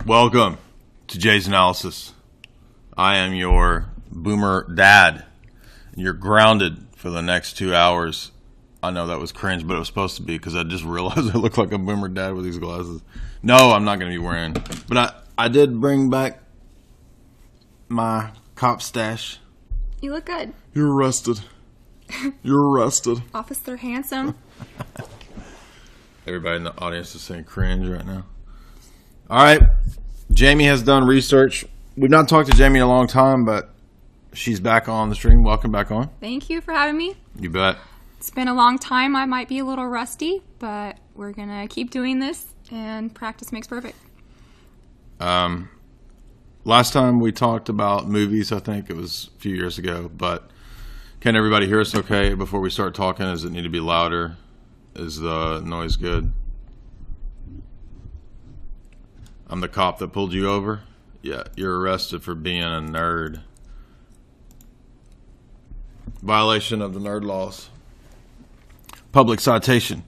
Welcome to Jay's Analysis. I am your boomer dad. You're grounded for the next 2 hours. I know that was cringe, but it was supposed to be because I just realized I look like a boomer dad with these glasses. No, I'm not going to be wearing. But I did bring back my cop stash. You look good. You're arrested. You're arrested. Officer Handsome. Everybody in the audience is saying cringe right now. All right. Jamie has done research. We've not talked to Jamie in a long time, but she's back on the stream. Welcome back on. Thank you for having me. You bet. It's been a long time. I might be a little rusty, but we're going to keep doing this, and practice makes perfect. Last time we talked about movies, I think it was a few years ago, but can everybody hear us okay before we start talking? Does it need to be louder? Is the noise good? I'm the cop that pulled you over? Yeah, you're arrested for being a nerd. Violation of the nerd laws. Public citation.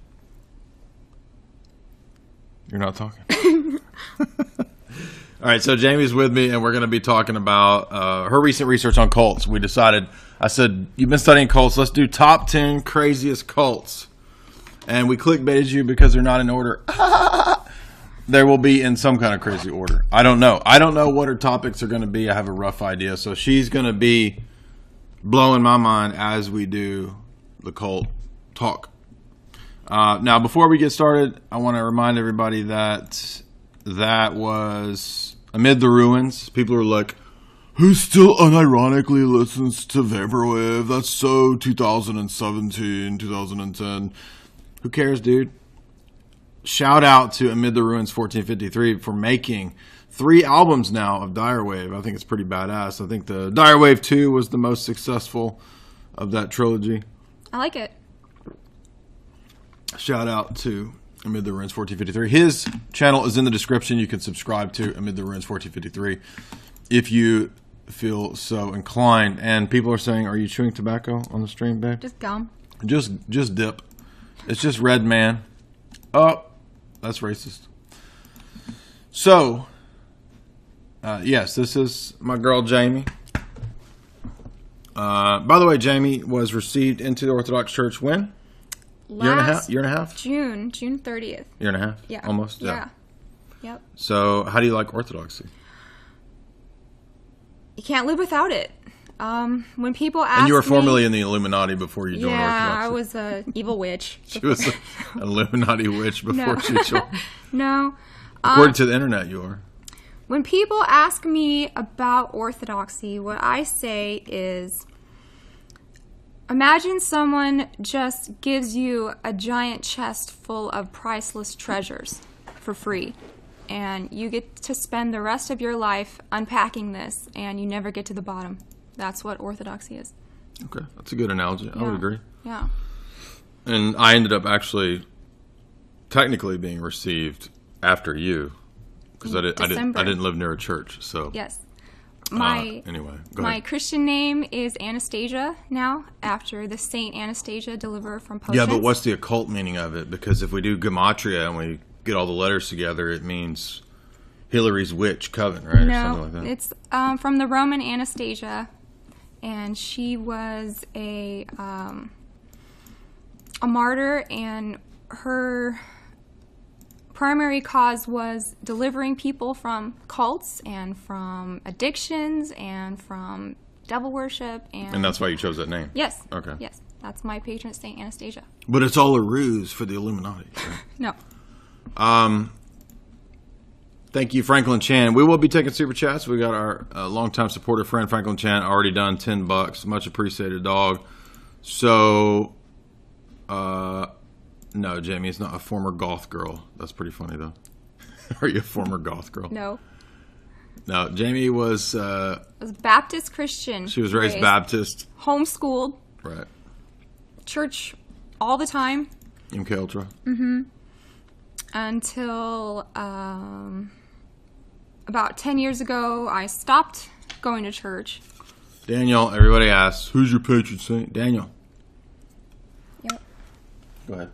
You're not talking? All right, so Jamie's with me, and we're going to be talking about her recent research on cults. We decided, I said, you've been studying cults. Let's do top 10 craziest cults. And we clickbaited you because they're not in order. There will be in some kind of crazy order. I don't know. I don't know what her topics are going to be. I have a rough idea. So she's going to be blowing my mind as we do the cult talk. Now, before we get started, I want to remind everybody that was Amid the Ruins. People are like, who still unironically listens to Vaporwave? That's so 2017, 2010. Who cares, dude? Shout out to Amid the Ruins 1453 for making 3 albums now of Dyer Wave. I think it's pretty badass. I think the Dyer Wave 2 was the most successful of that trilogy. I like it. Shout out to Amid the Ruins 1453. His channel is in the description. You can subscribe to Amid the Ruins 1453 if you feel so inclined. And people are saying, are you chewing tobacco on the stream, babe? Just gum. Just dip. It's just red, man. Oh, that's racist. So, yes, this is my girl, Jamie. By the way, Jamie was received into the Orthodox Church when? Year and a half? June 30th. Year and a half? Yeah. Almost? Yeah. Yep. So, how do you like Orthodoxy? You can't live without it. When people ask me... And you were formerly in the Illuminati before you joined Orthodoxy. Yeah, I was an evil witch. She was an Illuminati witch before she joined. No. According to the internet, you are. When people ask me about Orthodoxy, what I say is, imagine someone just gives you a giant chest full of priceless treasures for free. And you get to spend the rest of your life unpacking this, and you never get to the bottom. That's what Orthodoxy is. Okay, that's a good analogy. I would agree. Yeah. And I ended up actually technically being received after you because I didn't live near a church. So yes. Anyway, go my ahead. Christian name is Anastasia now, after the Saint Anastasia, deliverer from Potions. Yeah, but what's the occult meaning of it? Because if we do gematria and we get all the letters together, it means Hillary's witch coven, right? No, or something like that. It's from the Roman Anastasia, and she was a martyr, and her primary cause was delivering people from cults and from addictions and from devil worship. And that's why you chose that name? Yes. Okay. Yes. That's my patron saint, Anastasia. But it's all a ruse for the Illuminati. Right? No. Thank you, Franklin Chan. We will be taking super chats. We got our longtime supporter friend, Franklin Chan, already done $10. Much appreciated, dog. So, no, Jamie, it's not a former goth girl. That's pretty funny, though. Are you a former goth girl? No. No, Jamie was... was Baptist Christian. She was raised Baptist. Homeschooled. Right. Church all the time. MK Ultra. Mm-hmm. Until about 10 years ago, I stopped going to church. Daniel, everybody asks, who's your patron saint? Daniel. Yep. Go ahead.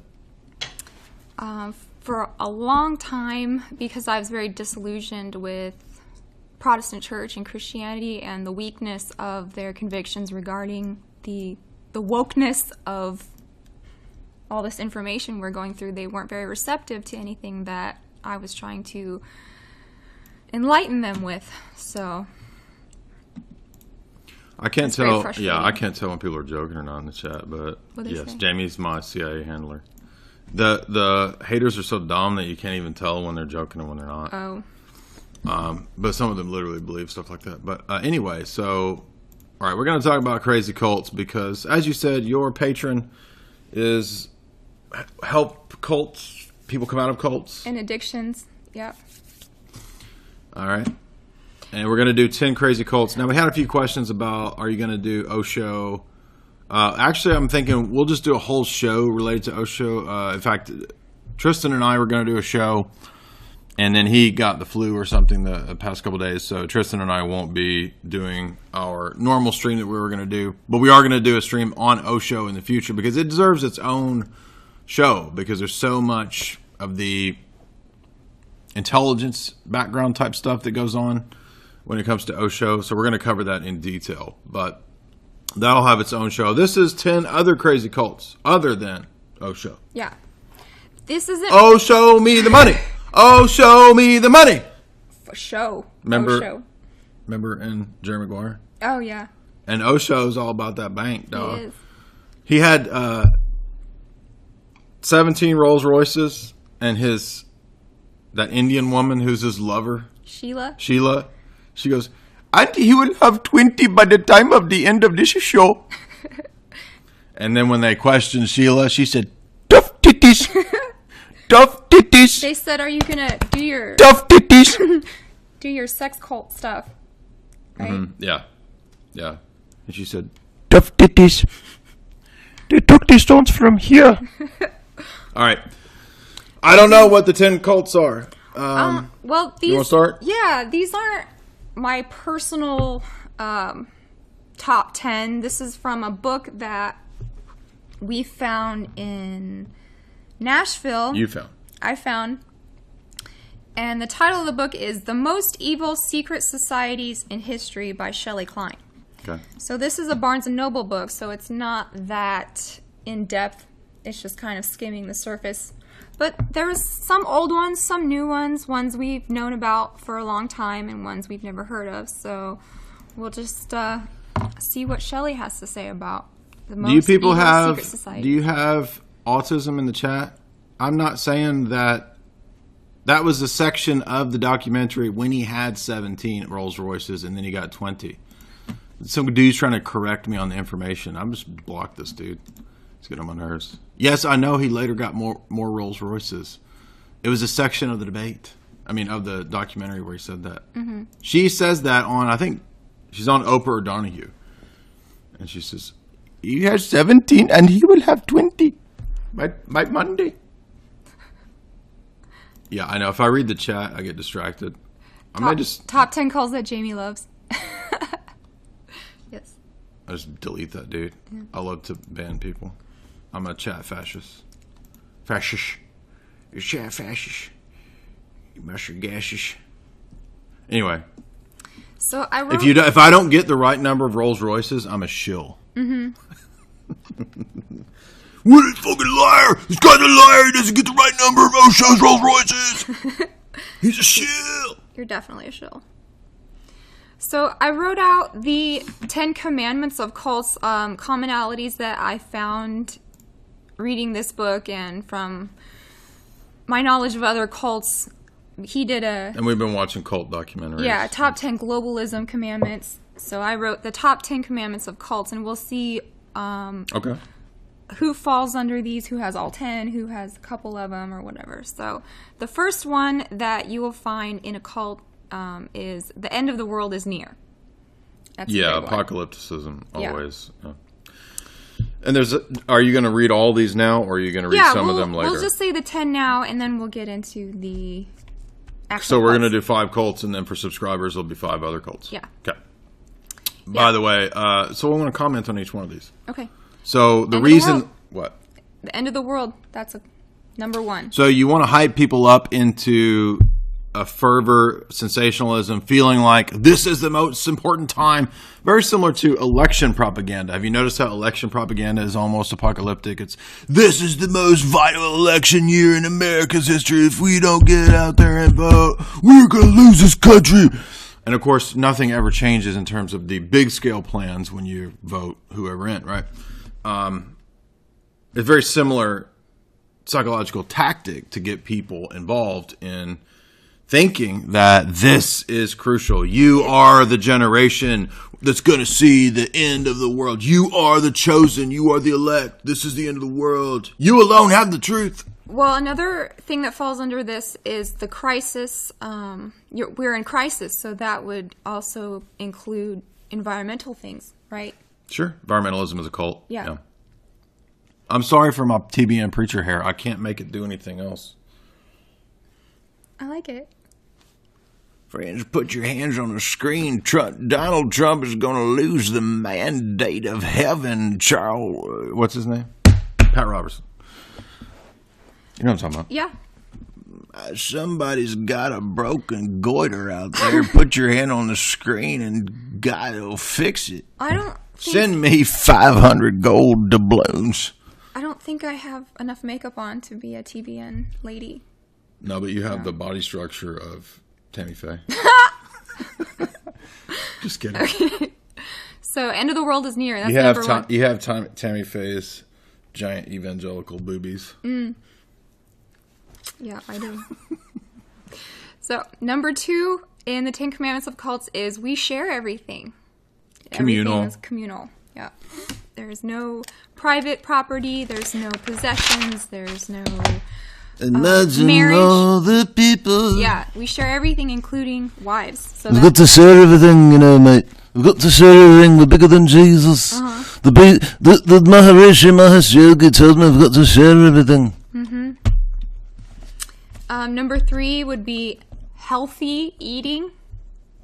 For a long time because I was very disillusioned with Protestant church and Christianity and the weakness of their convictions regarding the wokeness of all this information we're going through. They weren't very receptive to anything that I was trying to enlighten them with. So I can't tell. Yeah, I can't tell when people are joking or not in the chat. But yes, Jamie's my CIA handler. The haters are so dumb that you can't even tell when they're joking and when they're not. Oh. But some of them literally believe stuff like that. But anyway, so all right, we're going to talk about crazy cults because, as you said, your patron is help cults. People come out of cults and addictions. Yep. All right. And we're going to do 10 crazy cults. Now, we had a few questions about, are you going to do Osho? Actually, I'm thinking we'll just do a whole show related to Osho. In fact, Tristan and I were going to do a show, and then he got the flu or something the past couple of days. So Tristan and I won't be doing our normal stream that we were going to do. But we are going to do a stream on Osho in the future because it deserves its own show because there's so much of the intelligence background type stuff that goes on when it comes to Osho. So we're going to cover that in detail, but that'll have its own show. This is 10 other crazy cults other than Osho. Yeah. This isn't... Oh, show me the money. Oh, show me the money. For show. Remember, Osho. Remember in Jerry Maguire? Oh, yeah. And Osho's all about that bank, dog. He is. He had 17 Rolls Royces and that Indian woman who's his lover. Sheila. She goes, and he will have 20 by the time of the end of this show. And then when they questioned Sheila, she said, tough titties. Tough titties. They said, are you going to do your... Tough titties. do your sex cult stuff. Right? Mm-hmm. Yeah. Yeah. And she said, tough titties. They took the stones from here. All right. I don't know what the 10 cults are. Well, these... You want to start? Yeah, these aren't my personal top 10. This is from a book that we found in Nashville. You found. I found. And the title of the book is The Most Evil Secret Societies in History by Shelley Klein. Okay. So this is a Barnes & Noble book, so it's not that in-depth. It's just kind of skimming the surface. But there's some old ones, some new ones we've known about for a long time, and ones we've never heard of. So we'll just see what Shelley has to say about the most evil secret society. Do you have autism in the chat? I'm not saying that was a section of the documentary when he had 17 Rolls Royces and then he got 20. Some dude's trying to correct me on the information. I'm just block this dude. It's getting on my nerves. Yes, I know he later got more Rolls Royces. It was a section of the debate. I mean, of the documentary where he said that. Mm-hmm. She says that on, I think, she's on Oprah or Donahue. And she says, he has 17 and he will have 20 by Monday. Yeah, I know. If I read the chat, I get distracted. Top 10 calls that Jamie loves. Yes. I just delete that dude. Yeah. I love to ban people. I'm a chat fascist. Fascist. You're chat fascist. You mustard gaseous. Anyway. So I wrote... If I don't get the right number of Rolls Royces, I'm a shill. Mm-hmm. What a fucking liar! This guy's a liar! He doesn't get the right number of Osho's Rolls Royces! He's a shill! You're definitely a shill. So I wrote out the 10 commandments of cults, commonalities that I found reading this book and from my knowledge of other cults. He did And we've been watching cult documentaries. Yeah, top 10 globalism commandments. So I wrote the top 10 commandments of cults, and we'll see okay. who falls under these, who has all 10, who has a couple of them, or whatever. So the first one that you will find in a cult is the end of the world is near. That's apocalypticism, always. Yeah. And are you going to read all these now, or are you going to read some of them later? We'll just say the 10 now, and then we'll get into the actual So we're going to do 5 cults, and then for subscribers, there'll be 5 other cults. Yeah. Okay. By the way, so I want to comment on each one of these. Okay. So the reason... What? The end of the world, that's Number 1. So you want to hype people up into a fervor, sensationalism, feeling like this is the most important time. Very similar to election propaganda. Have you noticed how election propaganda is almost apocalyptic? It's, this is the most vital election year in America's history. If we don't get out there and vote, we're going to lose this country. And of course, nothing ever changes in terms of the big scale plans when you vote whoever in, right? It's very similar psychological tactic to get people involved in thinking that this is crucial. You are the generation that's going to see the end of the world. You are the chosen. You are the elect. This is the end of the world. You alone have the truth. Well, another thing that falls under this is the crisis. We're in crisis, so that would also include environmental things, right? Sure. Environmentalism is a cult. Yeah. I'm sorry for my TBN preacher hair. I can't make it do anything else. I like it. Friends, put your hands on the screen. Donald Trump is going to lose the mandate of heaven. Charles, what's his name? Pat Robertson. You know what I'm talking about? Yeah. Somebody's got a broken goiter out there. Put your hand on the screen and God will fix it. I don't think... Send me 500 gold doubloons. I don't think I have enough makeup on to be a TBN lady. No, but you have the body structure of Tammy Faye. Just kidding. Okay. So, end of the world is near. That's number 1. You have Tammy Faye's giant evangelical boobies. Yeah, I do. So, number 2 in the 10 Commandments of cults is we share everything. Communal. Everything is communal. Yeah. There's no private property. There's no possessions. There's no Imagine marriage. all the people. Yeah, we share everything, including wives. So We've got to share everything, mate. We've got to share everything. We're bigger than Jesus. The Maharishi Mahesh Yogi tells me we've got to share everything. Number 3 would be healthy eating,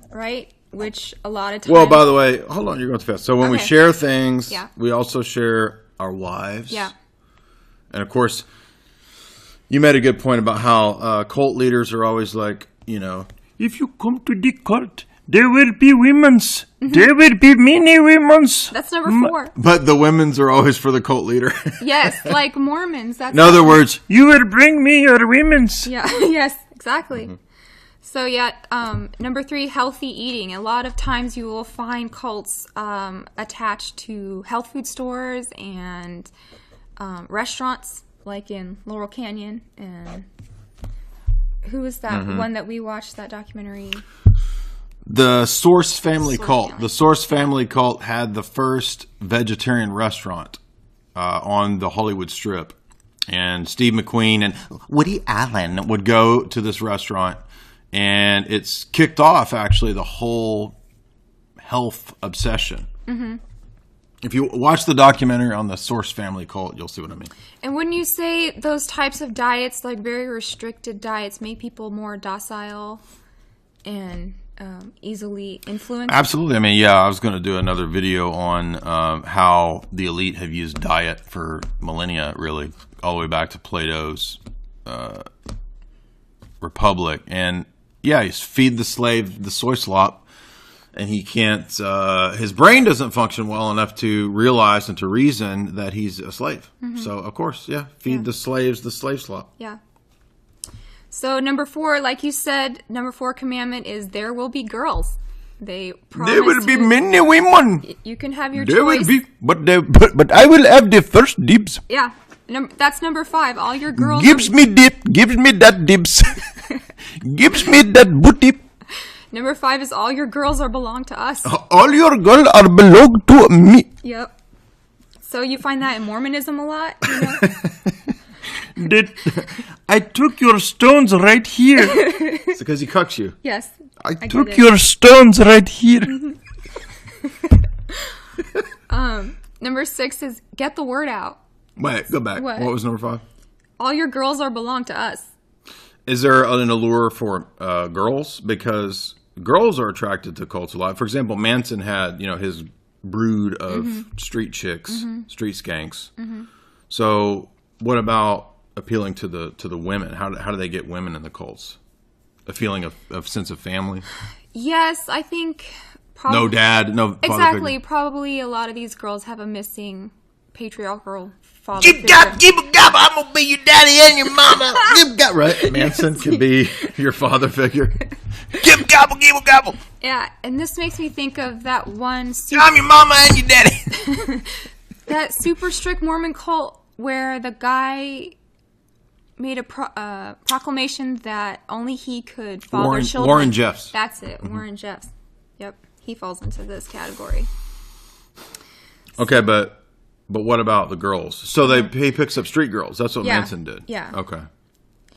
right? Which a lot of times... Well, by the way, hold on, you're going too fast. So when we Okay. share things, Yeah. we also share our wives. Yeah. And of course, you made a good point about how cult leaders are always like, if you come to the cult, there will be women's. There will be many women's. That's number 4. But the women's are always for the cult leader. Yes, like Mormons. That's In other words, you will bring me your women's. Yeah, yes, exactly. So, yeah, number 3, healthy eating. A lot of times you will find cults attached to health food stores and restaurants, like in Laurel Canyon. And who was that one that we watched, that documentary? The Source Family Source Cult. Family. The Source Family Cult had the first vegetarian restaurant on the Hollywood Strip. And Steve McQueen and Woody Allen would go to this restaurant. And it's kicked off, actually, the whole health obsession. If you watch the documentary on the Source Family Cult, you'll see what I mean. And wouldn't you say those types of diets, like very restricted diets, make people more docile and easily influenced? Absolutely. I mean, yeah, I was going to do another video on how the elite have used diet for millennia, really, all the way back to Plato's Republic. And, yeah, he's feed the slave the soy slop, and he can't, his brain doesn't function well enough to realize and to reason that he's a slave. So, of course, yeah, feed the slaves the slave slop. Yeah. So number 4, like you said, number 4 commandment is there will be girls. They promise There will be you- many women. You can have your There will choice. be, but I will have the first dibs. Yeah. That's number 5. All your girls. Gives me that dibs. Gives me that booty. Number 5 is all your girls are belong to us. All your girls are belong to me. Yep. So you find that in Mormonism a lot, you know? I took your stones right here. It's because he cucks you. Yes. I get took it. your stones right here. Number 6 is get the word out. Wait, go back. What? What was number 5? All your girls are belong to us. Is there an allure for girls? Because girls are attracted to cults a lot. For example, Manson had, his brood of street chicks, street skanks. So what about appealing to the women? How do they get women in the cults? A feeling of sense of family? Yes, I think probably... No dad, no father Exactly. figure. Probably a lot of these girls have a missing patriarchal father Give figure. gab, give a gab. I'm gonna be your daddy and your mama. Give gab. Right? Manson could be your father figure. Give gobble, give a gobble. Yeah, and this makes me think of that one I'm your mama and your daddy. that super strict Mormon cult where the guy made a proclamation that only he could father children. Warren Jeffs. That's it, Warren Jeffs. Yep, he falls into this category. Okay, but what about the girls? So he picks up street girls. That's what Manson did. Yeah. Okay.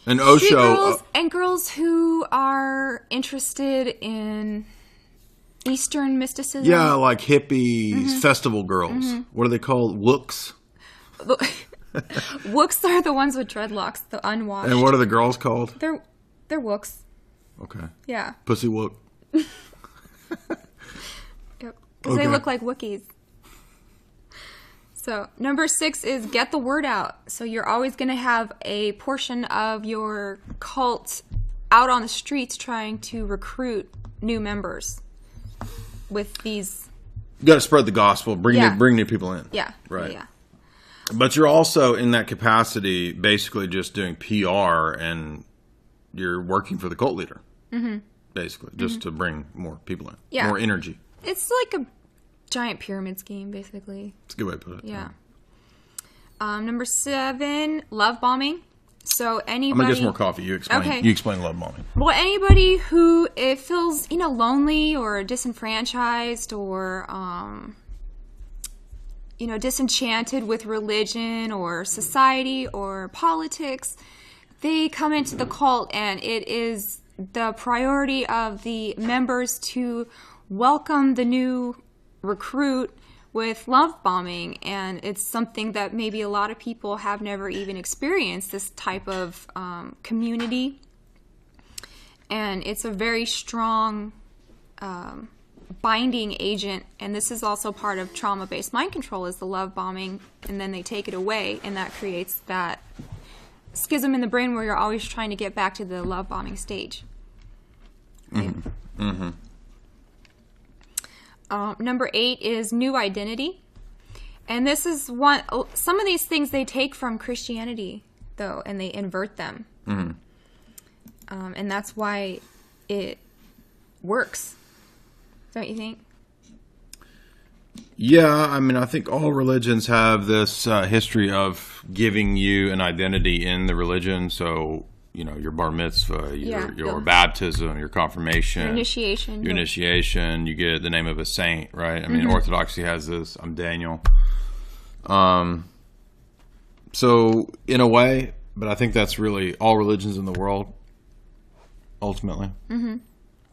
And Osho... Street girls and girls who are interested in Eastern mysticism. yeah, like hippies, festival girls. What are they called? Wooks? Wooks are the ones with dreadlocks, the unwashed. And what are the girls called? They're wooks. Okay. Yeah. Pussy wook. Yep. Because they Okay. look like Wookiees. So, number 6 is get the word out. So, you're always going to have a portion of your cult out on the streets trying to recruit new members with these. You got to spread the gospel. Bring new people in. Yeah. Right. Yeah. But you're also in that capacity basically just doing PR and you're working for the cult leader. Mm-hmm. Basically, just to bring more people in. Yeah. More energy. It's like a giant pyramid scheme, basically. It's a good way to put it. Yeah. Number 7, love bombing. So anybody... I'm going to get some more coffee. You explain. Okay. You explain love bombing. Well, anybody who it feels, lonely or disenfranchised or, disenchanted with religion or society or politics, they come into the cult, and it is the priority of the members to welcome the new recruit with love bombing. And it's something that maybe a lot of people have never even experienced, this type of community. And it's a very strong binding agent, and this is also part of trauma-based mind control, is the love bombing, and then they take it away, and that creates that schism in the brain where you're always trying to get back to the love bombing stage. Right? Mm-hmm. Number 8 is new identity, and this is some of these things they take from Christianity, though, and they invert them. Mm-hmm. And that's why it works. Don't you think? Yeah, I mean, I think all religions have this history of giving you an identity in the religion. So, your bar mitzvah, your baptism, your confirmation, Your initiation. You get the name of a saint, right? I mean, Orthodoxy has this. I'm Daniel. So, in a way, but I think that's really all religions in the world, ultimately. Mm-hmm.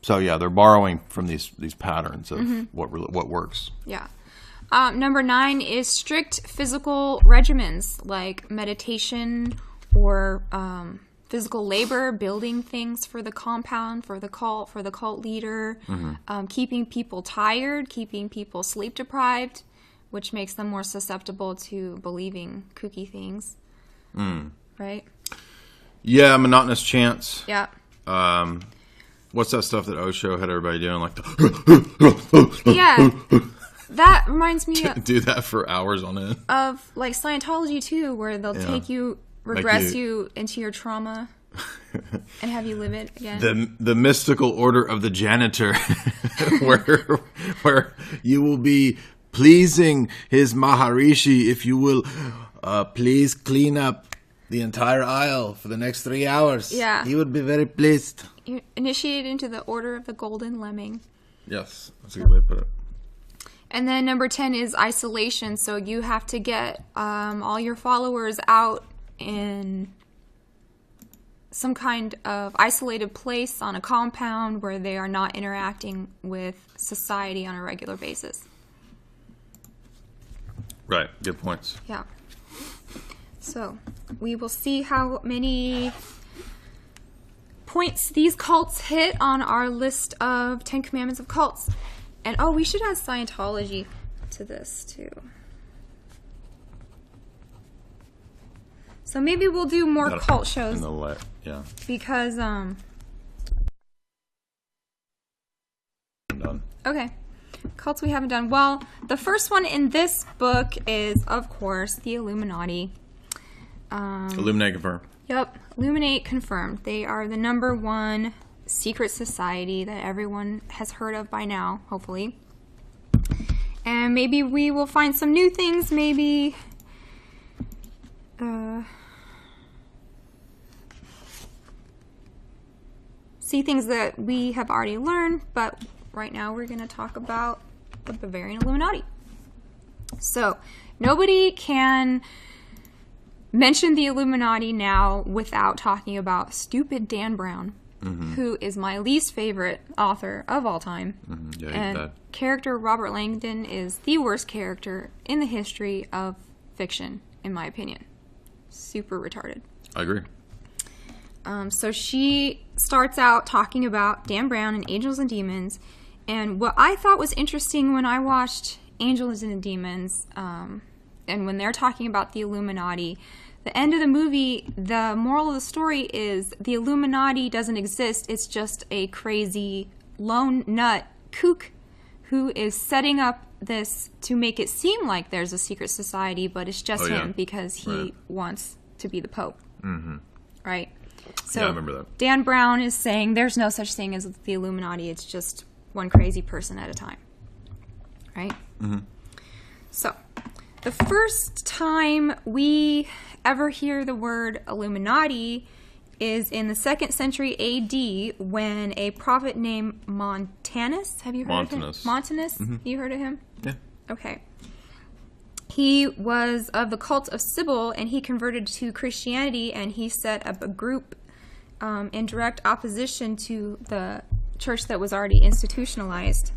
So, yeah, they're borrowing from these patterns of what works. Yeah. Number 9 is strict physical regimens like meditation or physical labor, building things for the compound, for the cult leader, keeping people tired, keeping people sleep deprived, which makes them more susceptible to believing kooky things. Right? Yeah, monotonous chants. Yeah. What's that stuff that Osho had everybody doing? Like, Yeah. That reminds me do that for hours on end. of like Scientology too, where they'll take you, regress you into your trauma and have you live it again. The mystical order of the janitor, where you will be pleasing his Maharishi if you will please clean up the entire aisle for the next 3 hours. Yeah. He would be very pleased. You're initiated into the order of the golden lemming. Yes, that's a good way to put it. And then number 10 is isolation. So you have to get all your followers out in some kind of isolated place on a compound where they are not interacting with society on a regular basis. Right, good points. Yeah. So we will see how many points these cults hit on our list of 10 Commandments of cults. And we should add Scientology to this too. So maybe we'll do more cult shows. Yeah. Because, I'm done. okay. Cults we haven't done. Well, the first one in this book is, of course, the Illuminati. Illuminate confirmed. Yep. Illuminate confirmed. They are the #1 secret society that everyone has heard of by now, hopefully. And maybe we will find some new things, maybe see things that we have already learned, but right now we're going to talk about the Bavarian Illuminati. So, nobody can mention the Illuminati now without talking about stupid Dan Brown, who is my least favorite author of all time. Yeah, and character Robert Langdon is the worst character in the history of fiction, in my opinion. Super retarded. I agree. So she starts out talking about Dan Brown and Angels and Demons. And what I thought was interesting when I watched Angels and Demons, and when they're talking about the Illuminati, the end of the movie, the moral of the story is the Illuminati doesn't exist. It's just a crazy lone nut kook who is setting up this to make it seem like there's a secret society, but it's just him because he wants to be the Pope. Right? So I remember that. Dan Brown is saying there's no such thing as the Illuminati. It's just one crazy person at a time. Right? So, the first time we ever hear the word Illuminati is in the 2nd century AD when a prophet named Montanus, have you heard of him? Montanus? You heard of him? Yeah. Okay. He was of the cult of Sibyl, and he converted to Christianity, and he set up a group in direct opposition to the church that was already institutionalized.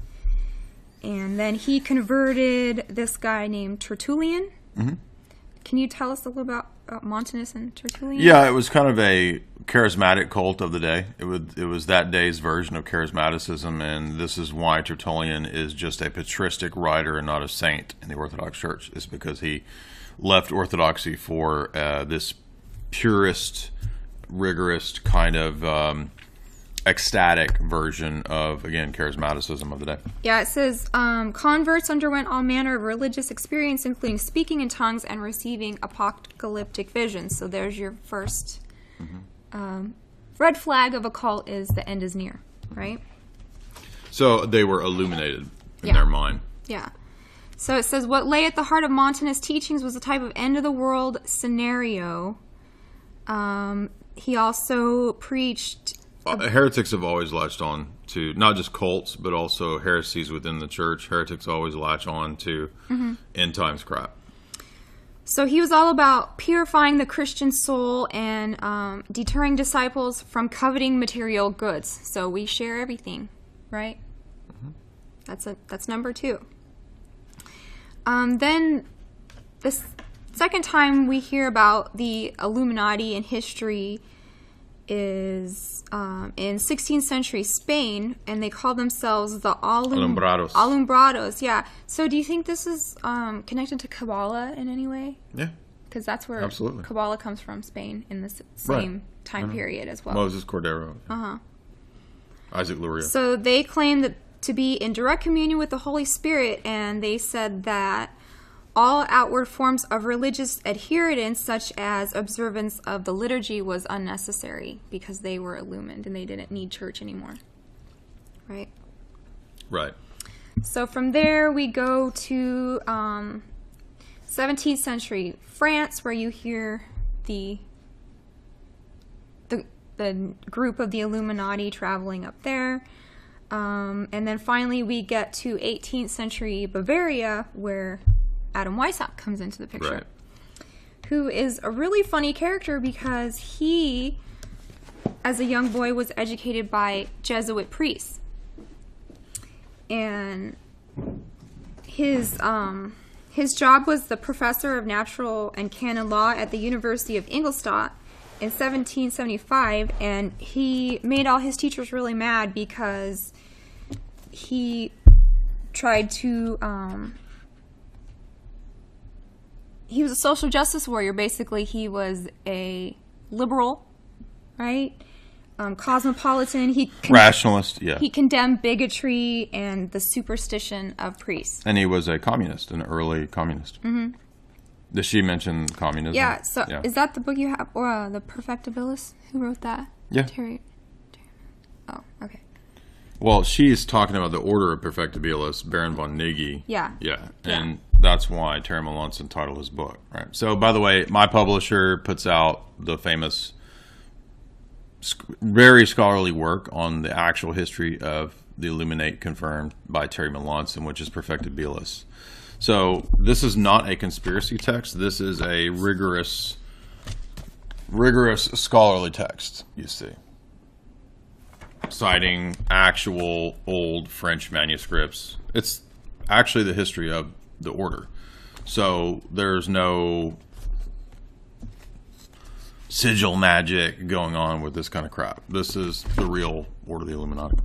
And then he converted this guy named Tertullian. Can you tell us a little about Montanus and Tertullian? Yeah, it was kind of a charismatic cult of the day. It was that day's version of charismaticism, and this is why Tertullian is just a patristic writer and not a saint in the Orthodox Church. It's because he left Orthodoxy for this purist, rigorous kind of ecstatic version of, again, charismaticism of the day. Yeah, it says, converts underwent all manner of religious experience, including speaking in tongues and receiving apocalyptic visions. So there's your first red flag of a cult is the end is near, right? So they were illuminated in their mind. Yeah. So it says, what lay at the heart of Montanus' teachings was a type of end-of-the-world scenario. He also preached... Heretics have always latched on to not just cults, but also heresies within the church. Heretics always latch on to end times crap. So he was all about purifying the Christian soul and deterring disciples from coveting material goods. So we share everything, right? That's number 2. Then the second time we hear about the Illuminati in history is in 16th century Spain, and they call themselves the Alumbrados. Alumbrados, yeah. So do you think this is connected to Kabbalah in any way? Yeah. Because that's where Kabbalah comes from, Spain, in the same time period as well. Moses Cordero. Isaac Luria. So they claim that to be in direct communion with the Holy Spirit, and they said that all outward forms of religious adherence, such as observance of the liturgy, was unnecessary because they were illumined and they didn't need church anymore. Right? Right. So from there we go to 17th century France, where you hear the group of the Illuminati traveling up there. And then finally we get to 18th century Bavaria, where Adam Weishaupt comes into the picture, who is a really funny character because he, as a young boy, was educated by Jesuit priests. And his job was the professor of natural and canon law at the University of Ingolstadt in 1775, and he made all his teachers really mad because he tried to he was a social justice warrior. Basically, he was a liberal, right? Cosmopolitan. Rationalist, yeah. He condemned bigotry and the superstition of priests. And he was a communist, an early communist. Mm-hmm. Did she mention communism? Yeah, so is that the book you have, or The Perfectibilists? Who wrote that? Yeah. Terry. Oh, okay. Well, she's talking about the Order of Perfectibilists, Baron von Nigge. Yeah. Yeah, and that's why Terry Malonce entitled his book, right? So, by the way, my publisher puts out the famous, very scholarly work on the actual history of the Illuminate confirmed by Terry Malonce, which is Perfectibilists. So, this is not a conspiracy text. This is a rigorous scholarly text, you see, citing actual old French manuscripts. It's actually the history of the order. So there's no sigil magic going on with this kind of crap. This is the real Order of the Illuminati.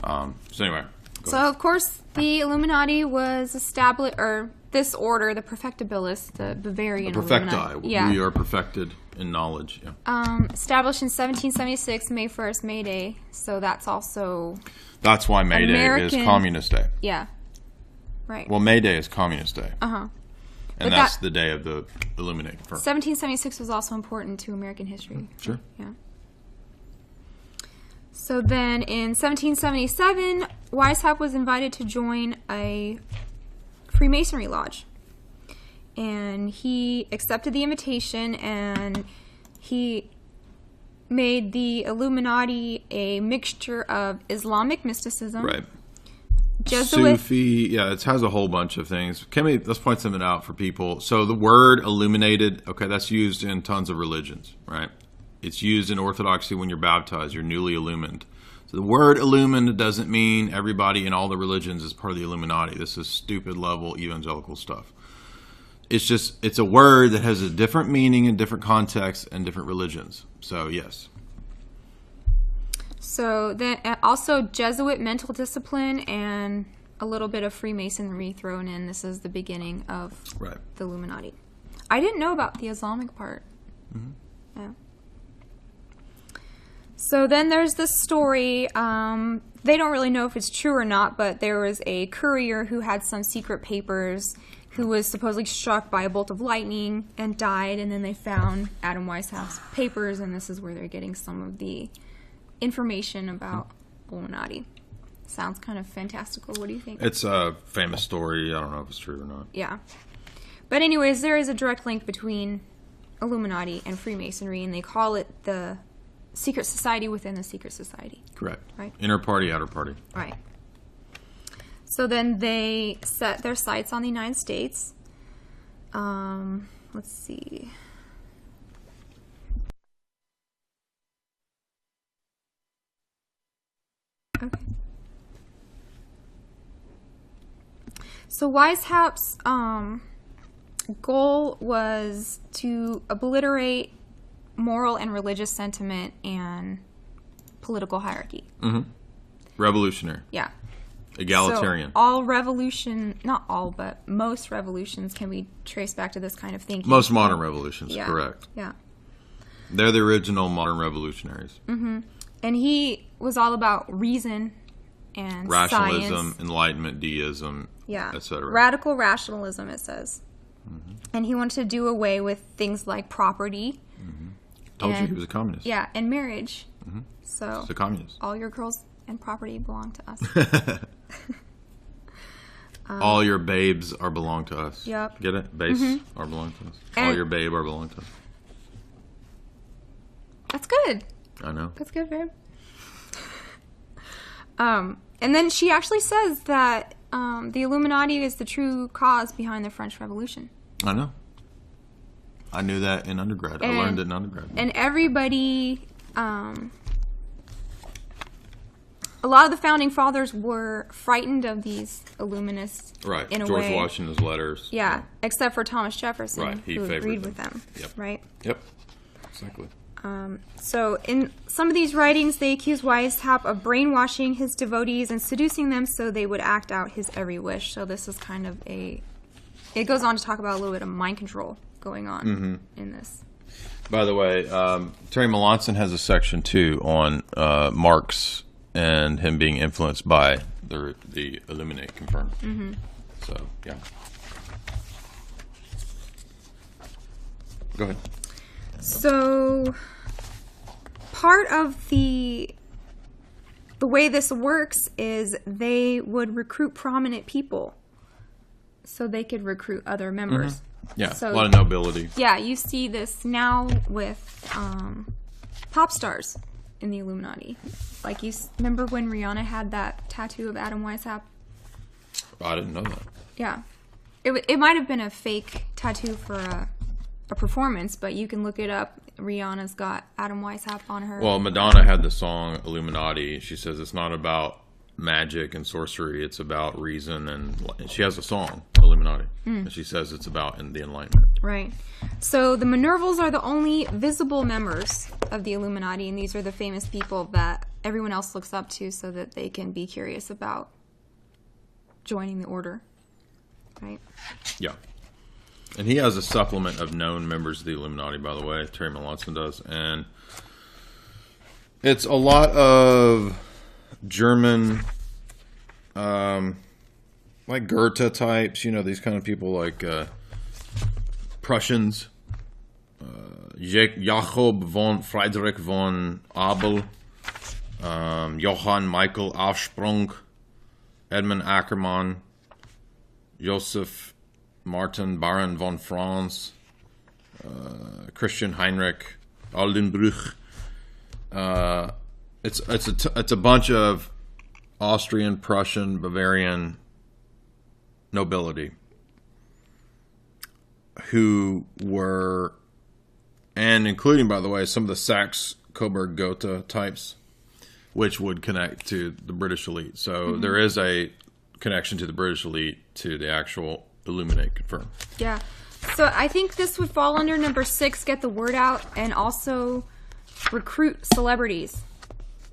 So anyway. So, of course, the Illuminati was established, or this order, the Perfectibilists, the Bavarian Perfecti. Illuminati. Yeah. We are perfected in knowledge. Yeah. Established in 1776, May 1st, May Day. So that's also... That's why May Day is Communist Day. Yeah. Right. Well, May Day is Communist Day. Uh-huh. And that's the day of the Illuminate. 1776 was also important to American history. Sure. Yeah. So then in 1777, Weishaupt was invited to join a Freemasonry lodge. And he accepted the invitation, and he made the Illuminati a mixture of Islamic mysticism. Right. Jesuit. Sufi, it has a whole bunch of things. Let's point something out for people. So the word illuminated, okay, that's used in tons of religions, right? It's used in Orthodoxy when you're baptized, you're newly illumined. So the word illumined doesn't mean everybody in all the religions is part of the Illuminati. This is stupid level evangelical stuff. It's a word that has a different meaning in different contexts and different religions. So, yes. So then also Jesuit mental discipline and a little bit of Freemasonry thrown in. This is the beginning of the Illuminati. I didn't know about the Islamic part. Mm-hmm. Yeah. So then there's this story. They don't really know if it's true or not, but there was a courier who had some secret papers who was supposedly struck by a bolt of lightning and died, and then they found Adam Weishaupt's papers, and this is where they're getting some of the information about Illuminati. Sounds kind of fantastical. What do you think? It's a famous story. I don't know if it's true or not. Yeah. But anyways, there is a direct link between Illuminati and Freemasonry, and they call it the secret society within the secret society. Correct. Right. Inner party, outer party. Right. So then they set their sights on the United States. Let's see. Okay. So Weishaupt's goal was to obliterate moral and religious sentiment and political hierarchy. Mm-hmm. Revolutionary. Yeah. Egalitarian. So all revolution, not all, but most revolutions can be traced back to this kind of thinking. Most modern revolutions, correct. Yeah. They're the original modern revolutionaries. Mm-hmm. And he was all about reason and rationalism, science. Enlightenment, deism, etc. Radical rationalism, it says. Mm-hmm. And he wanted to do away with things like property. Mm-hmm. Told you he was a communist. Yeah, and marriage. Mm-hmm. So he's a communist. All your girls and property belong to us. All your babes are belong to us. Yep. Get it? Babes are belong to us. And all your babe are belong to us. That's good. I know. That's good, babe. And then she actually says that the Illuminati is the true cause behind the French Revolution. I know. I knew that in undergrad. I learned it in undergrad. And everybody, a lot of the founding fathers were frightened of these Illuminists. Right. In a George way. Washington's letters. Yeah, except for Thomas Jefferson, He who favored agreed them. with them. Yep. Right? Yep. Exactly. So in some of these writings, they accuse Weishaupt of brainwashing his devotees and seducing them so they would act out his every wish. So this is kind of a it goes on to talk about a little bit of mind control going on in this. By the way, Terry Melanson has a section too on Marx and him being influenced by the Illuminate confirmed. So yeah, go ahead. So part of the way this works is they would recruit prominent people so they could recruit other members. Yeah, So- a lot of nobility. Yeah, you see this now with pop stars in the Illuminati. Like, remember when Rihanna had that tattoo of Adam Weishaupt? I didn't know that. Yeah. It might have been a fake tattoo for a performance, but you can look it up. Rihanna's got Adam Weishaupt on her. Well, Madonna had the song Illuminati. She says it's not about magic and sorcery, it's about reason, and she has a song, Illuminati. And she says it's about the Enlightenment. Right. So the Minervals are the only visible members of the Illuminati, and these are the famous people that everyone else looks up to so that they can be curious about joining the order. Right? Yeah. And he has a supplement of known members of the Illuminati, by the way. Terry Melanson does. And it's a lot of German, like Goethe types, these kind of people like Prussians. Jacob von Friedrich von Abel, Johann Michael Aufsprung, Edmund Ackermann, Joseph Martin Baron von Franz, Christian Heinrich Oldenbruch. It's a bunch of Austrian, Prussian, Bavarian nobility who were, and including, by the way, some of the Saxe-Coburg-Gotha types, which would connect to the British elite. So there is a connection to the British elite to the actual Illuminate confirmed. Yeah. So I think this would fall under number 6, get the word out, and also recruit celebrities.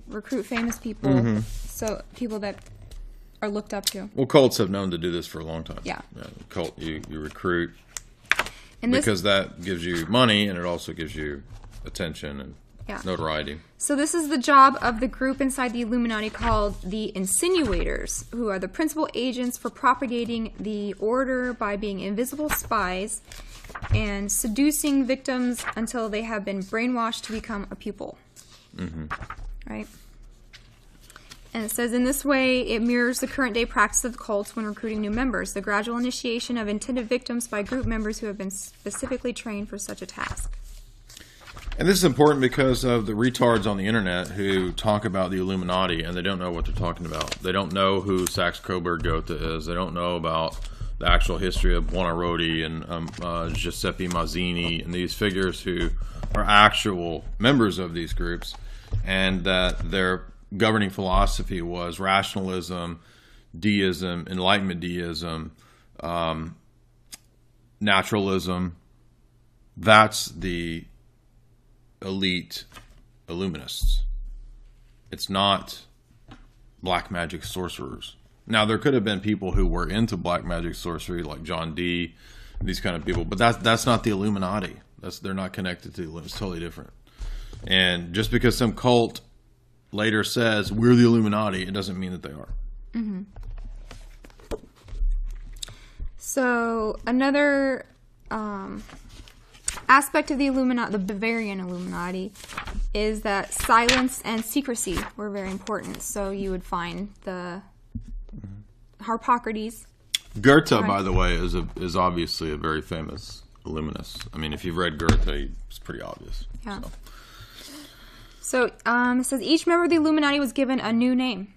Recruit famous people. So people that are looked up to. Well, cults have known to do this for a long time. Yeah. Cult, you recruit And this, because that gives you money, and it also gives you attention and Yeah. notoriety. So this is the job of the group inside the Illuminati called the Insinuators, who are the principal agents for propagating the order by being invisible spies and seducing victims until they have been brainwashed to become a pupil. Right? And it says, in this way, it mirrors the current day practice of cults when recruiting new members, the gradual initiation of intended victims by group members who have been specifically trained for such a task. And this is important because of the retards on the internet who talk about the Illuminati and they don't know what they're talking about. They don't know who Saxe-Coburg-Gotha is. They don't know about the actual history of Buonarroti and Giuseppe Mazzini and these figures who are actual members of these groups, and that their governing philosophy was rationalism, deism, Enlightenment deism, naturalism. That's the elite illuminists. It's not black magic sorcerers. Now, there could have been people who were into black magic sorcery, like John Dee, these kind of people, but that's not the Illuminati. They're not connected to the Illuminati. It's totally different. And just because some cult later says we're the Illuminati, it doesn't mean that they are. Mm-hmm. So another aspect of the Illuminati, the Bavarian Illuminati, is that silence and secrecy were very important. So you would find the Harpocrates. Goethe, by the way, is obviously a very famous illuminist. I mean, if you've read Goethe, it's pretty obvious. Yeah. So it says each member of the Illuminati was given a new name.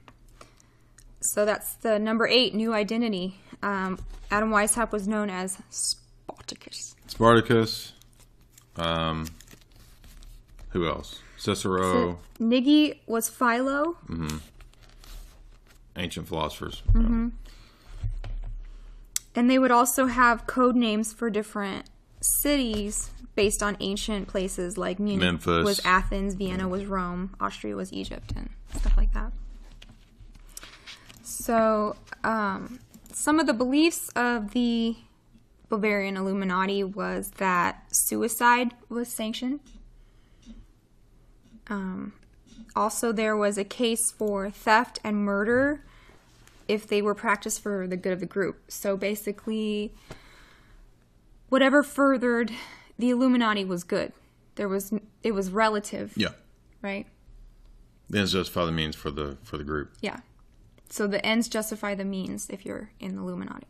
So that's the number 8, new identity. Adam Weishaupt was known as Spartacus. Spartacus. Who else? Cicero. So Niggy was Philo. Mm-hmm. Ancient philosophers. Mm-hmm. And they would also have code names for different cities based on ancient places, like Munich Memphis was Athens, Vienna was Rome, Austria was Egypt, and stuff like that. So some of the beliefs of the Bavarian Illuminati was that suicide was sanctioned. Also, there was a case for theft and murder if they were practiced for the good of the group. So basically, whatever furthered the Illuminati was good. It was relative. Yeah. Right? The ends justify the means for the group. Yeah. So the ends justify the means if you're in the Illuminati.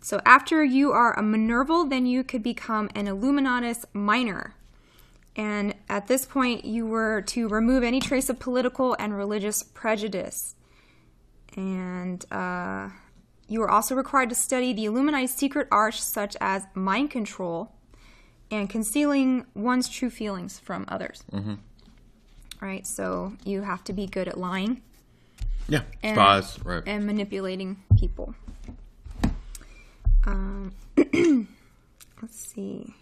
So after you are a Minerval, then you could become an Illuminatus minor. And at this point, you were to remove any trace of political and religious prejudice. And you were also required to study the Illuminati's secret arts, such as mind control and concealing one's true feelings from others. Mm-hmm. Right? So you have to be good at lying. Yeah, spies, right. And manipulating people. Let's see.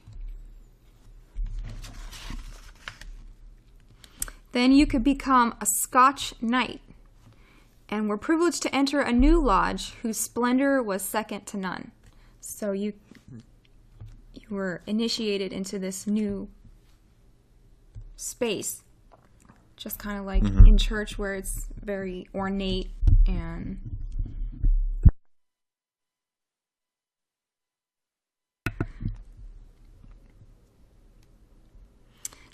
Then you could become a Scotch Knight, and were privileged to enter a new lodge whose splendor was second to none. So you were initiated into this new space, just kind of like in church where it's very ornate and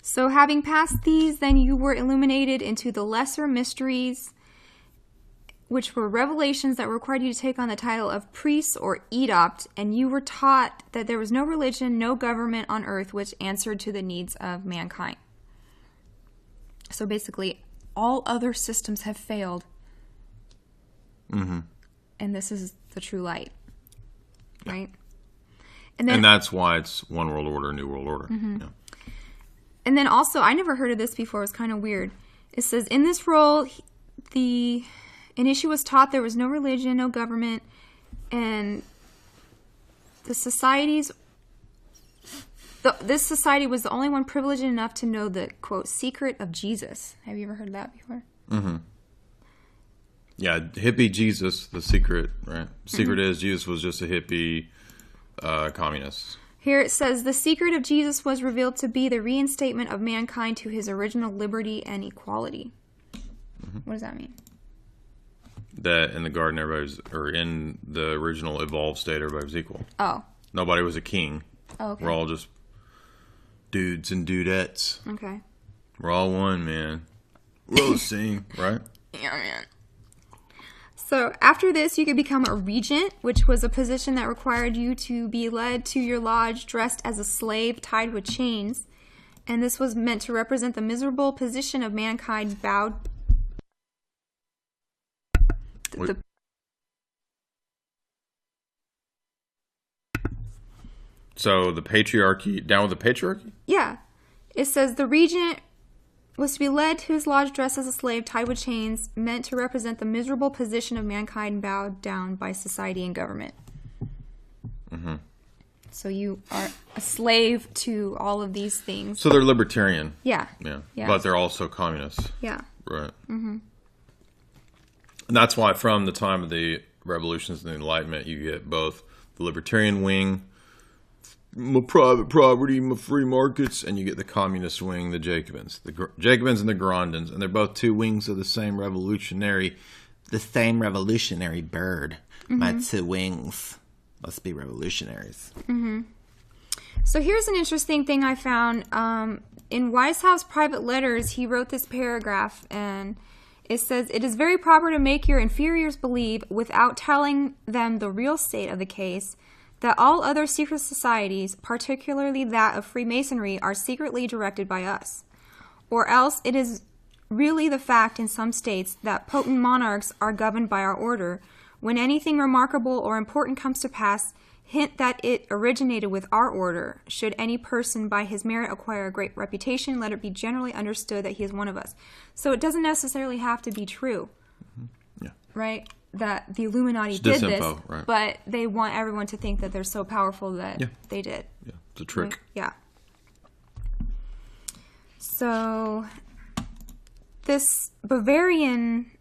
so having passed these, then you were illuminated into the lesser mysteries, which were revelations that required you to take on the title of priest or adept, and you were taught that there was no religion, no government on earth which answered to the needs of mankind. So basically, all other systems have failed. Mm-hmm. And this is the true light. Yeah. Right? And that's why it's one world order, new world order. Mm-hmm. Yeah. And then also, I never heard of this before. It was kind of weird. It says, in this role, the initiate was taught there was no religion, no government, and this society was the only one privileged enough to know the, quote, secret of Jesus. Have you ever heard of that before? Mm-hmm. Yeah, hippie Jesus, the secret, right? Secret is Jesus was just a hippie communist. Here it says, the secret of Jesus was revealed to be the reinstatement of mankind to his original liberty and equality. Mm-hmm. What does that mean? That in the garden, or in the original evolved state, everybody was equal. Oh. Nobody was a king. Oh, okay. We're all just dudes and dudettes. Okay. We're all one, man. We're all the same, right? Yeah, man. So after this, you could become a regent, which was a position that required you to be led to your lodge dressed as a slave tied with chains. And this was meant to represent the miserable position of mankind bowed. So the patriarchy, down with the patriarchy? Yeah. It says the regent was to be led to his lodge dressed as a slave tied with chains, meant to represent the miserable position of mankind bowed down by society and government. Mm-hmm. So you are a slave to all of these things. So they're libertarian. Yeah. Yeah. Yeah. But they're also communists. Yeah. Right. Mm-hmm. And that's why from the time of the revolutions and the Enlightenment, you get both the libertarian wing, my private property, my free markets, and you get the communist wing, the Jacobins. The Jacobins and the Girondins. And they're both two wings of the same revolutionary bird. Mm-hmm. My two wings must be revolutionaries. Mm-hmm. So here's an interesting thing I found. In Weishaupt's private letters, he wrote this paragraph, and it says, it is very proper to make your inferiors believe, without telling them the real state of the case, that all other secret societies, particularly that of Freemasonry, are secretly directed by us. Or else it is really the fact in some states that potent monarchs are governed by our order. When anything remarkable or important comes to pass, hint that it originated with our order. Should any person by his merit acquire a great reputation, let it be generally understood that he is one of us. So it doesn't necessarily have to be true. Mm-hmm. Yeah. Right? That the Illuminati it's did disinfo, this, right. But they want everyone to think that they're so powerful that they did. Yeah, it's a trick. Yeah. So this Bavarian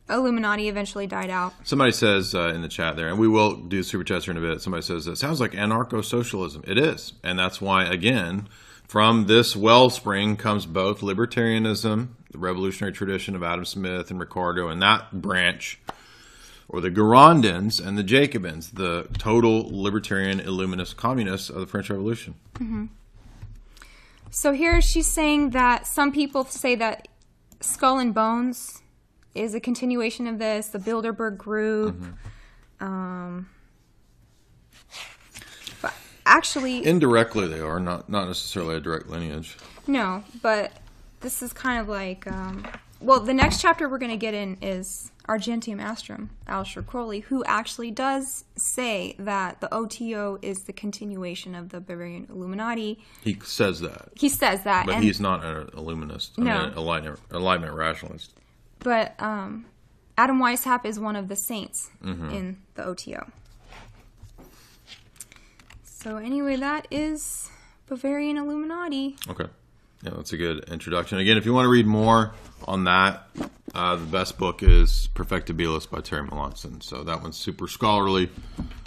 Illuminati eventually died out. Somebody says in the chat there, and we will do super chats here in a bit. Somebody says it sounds like anarcho-socialism. It is, and that's why again, from this wellspring comes both libertarianism, the revolutionary tradition of Adam Smith and Ricardo, and that branch, or the Girondins and the Jacobins, the total libertarian, illuminist, communists of the French Revolution. Mm-hmm. So here she's saying that some people say that Skull and Bones is a continuation of this, the Bilderberg group. Mm-hmm. But actually... Indirectly they are, not necessarily a direct lineage. No, but this is kind of like... well, the next chapter we're going to get in is Argentium Astrum, Aleister Crowley, who actually does say that the OTO is the continuation of the Bavarian Illuminati. He says that. He says that. But he's not an Illuminist. No. I mean, Enlightenment rationalist. But Adam Weishaupt is one of the saints in the OTO. So anyway, that is Bavarian Illuminati. Okay. Yeah, that's a good introduction. Again, if you want to read more on that, the best book is Perfectibilis by Terry Melanson. So that one's super scholarly.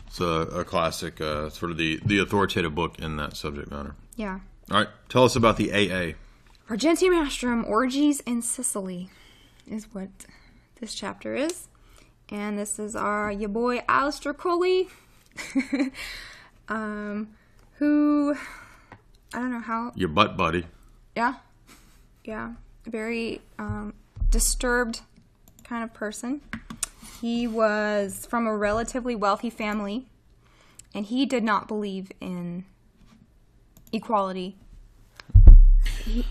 It's a classic, sort of the authoritative book in that subject matter. Yeah. All right. Tell us about the AA. Argentium Astrum, Orgies in Sicily, is what this chapter is. And this is your boy Aleister Crowley, who, I don't know how... Your butt buddy. Yeah. Very disturbed kind of person. He was from a relatively wealthy family, and he did not believe in equality.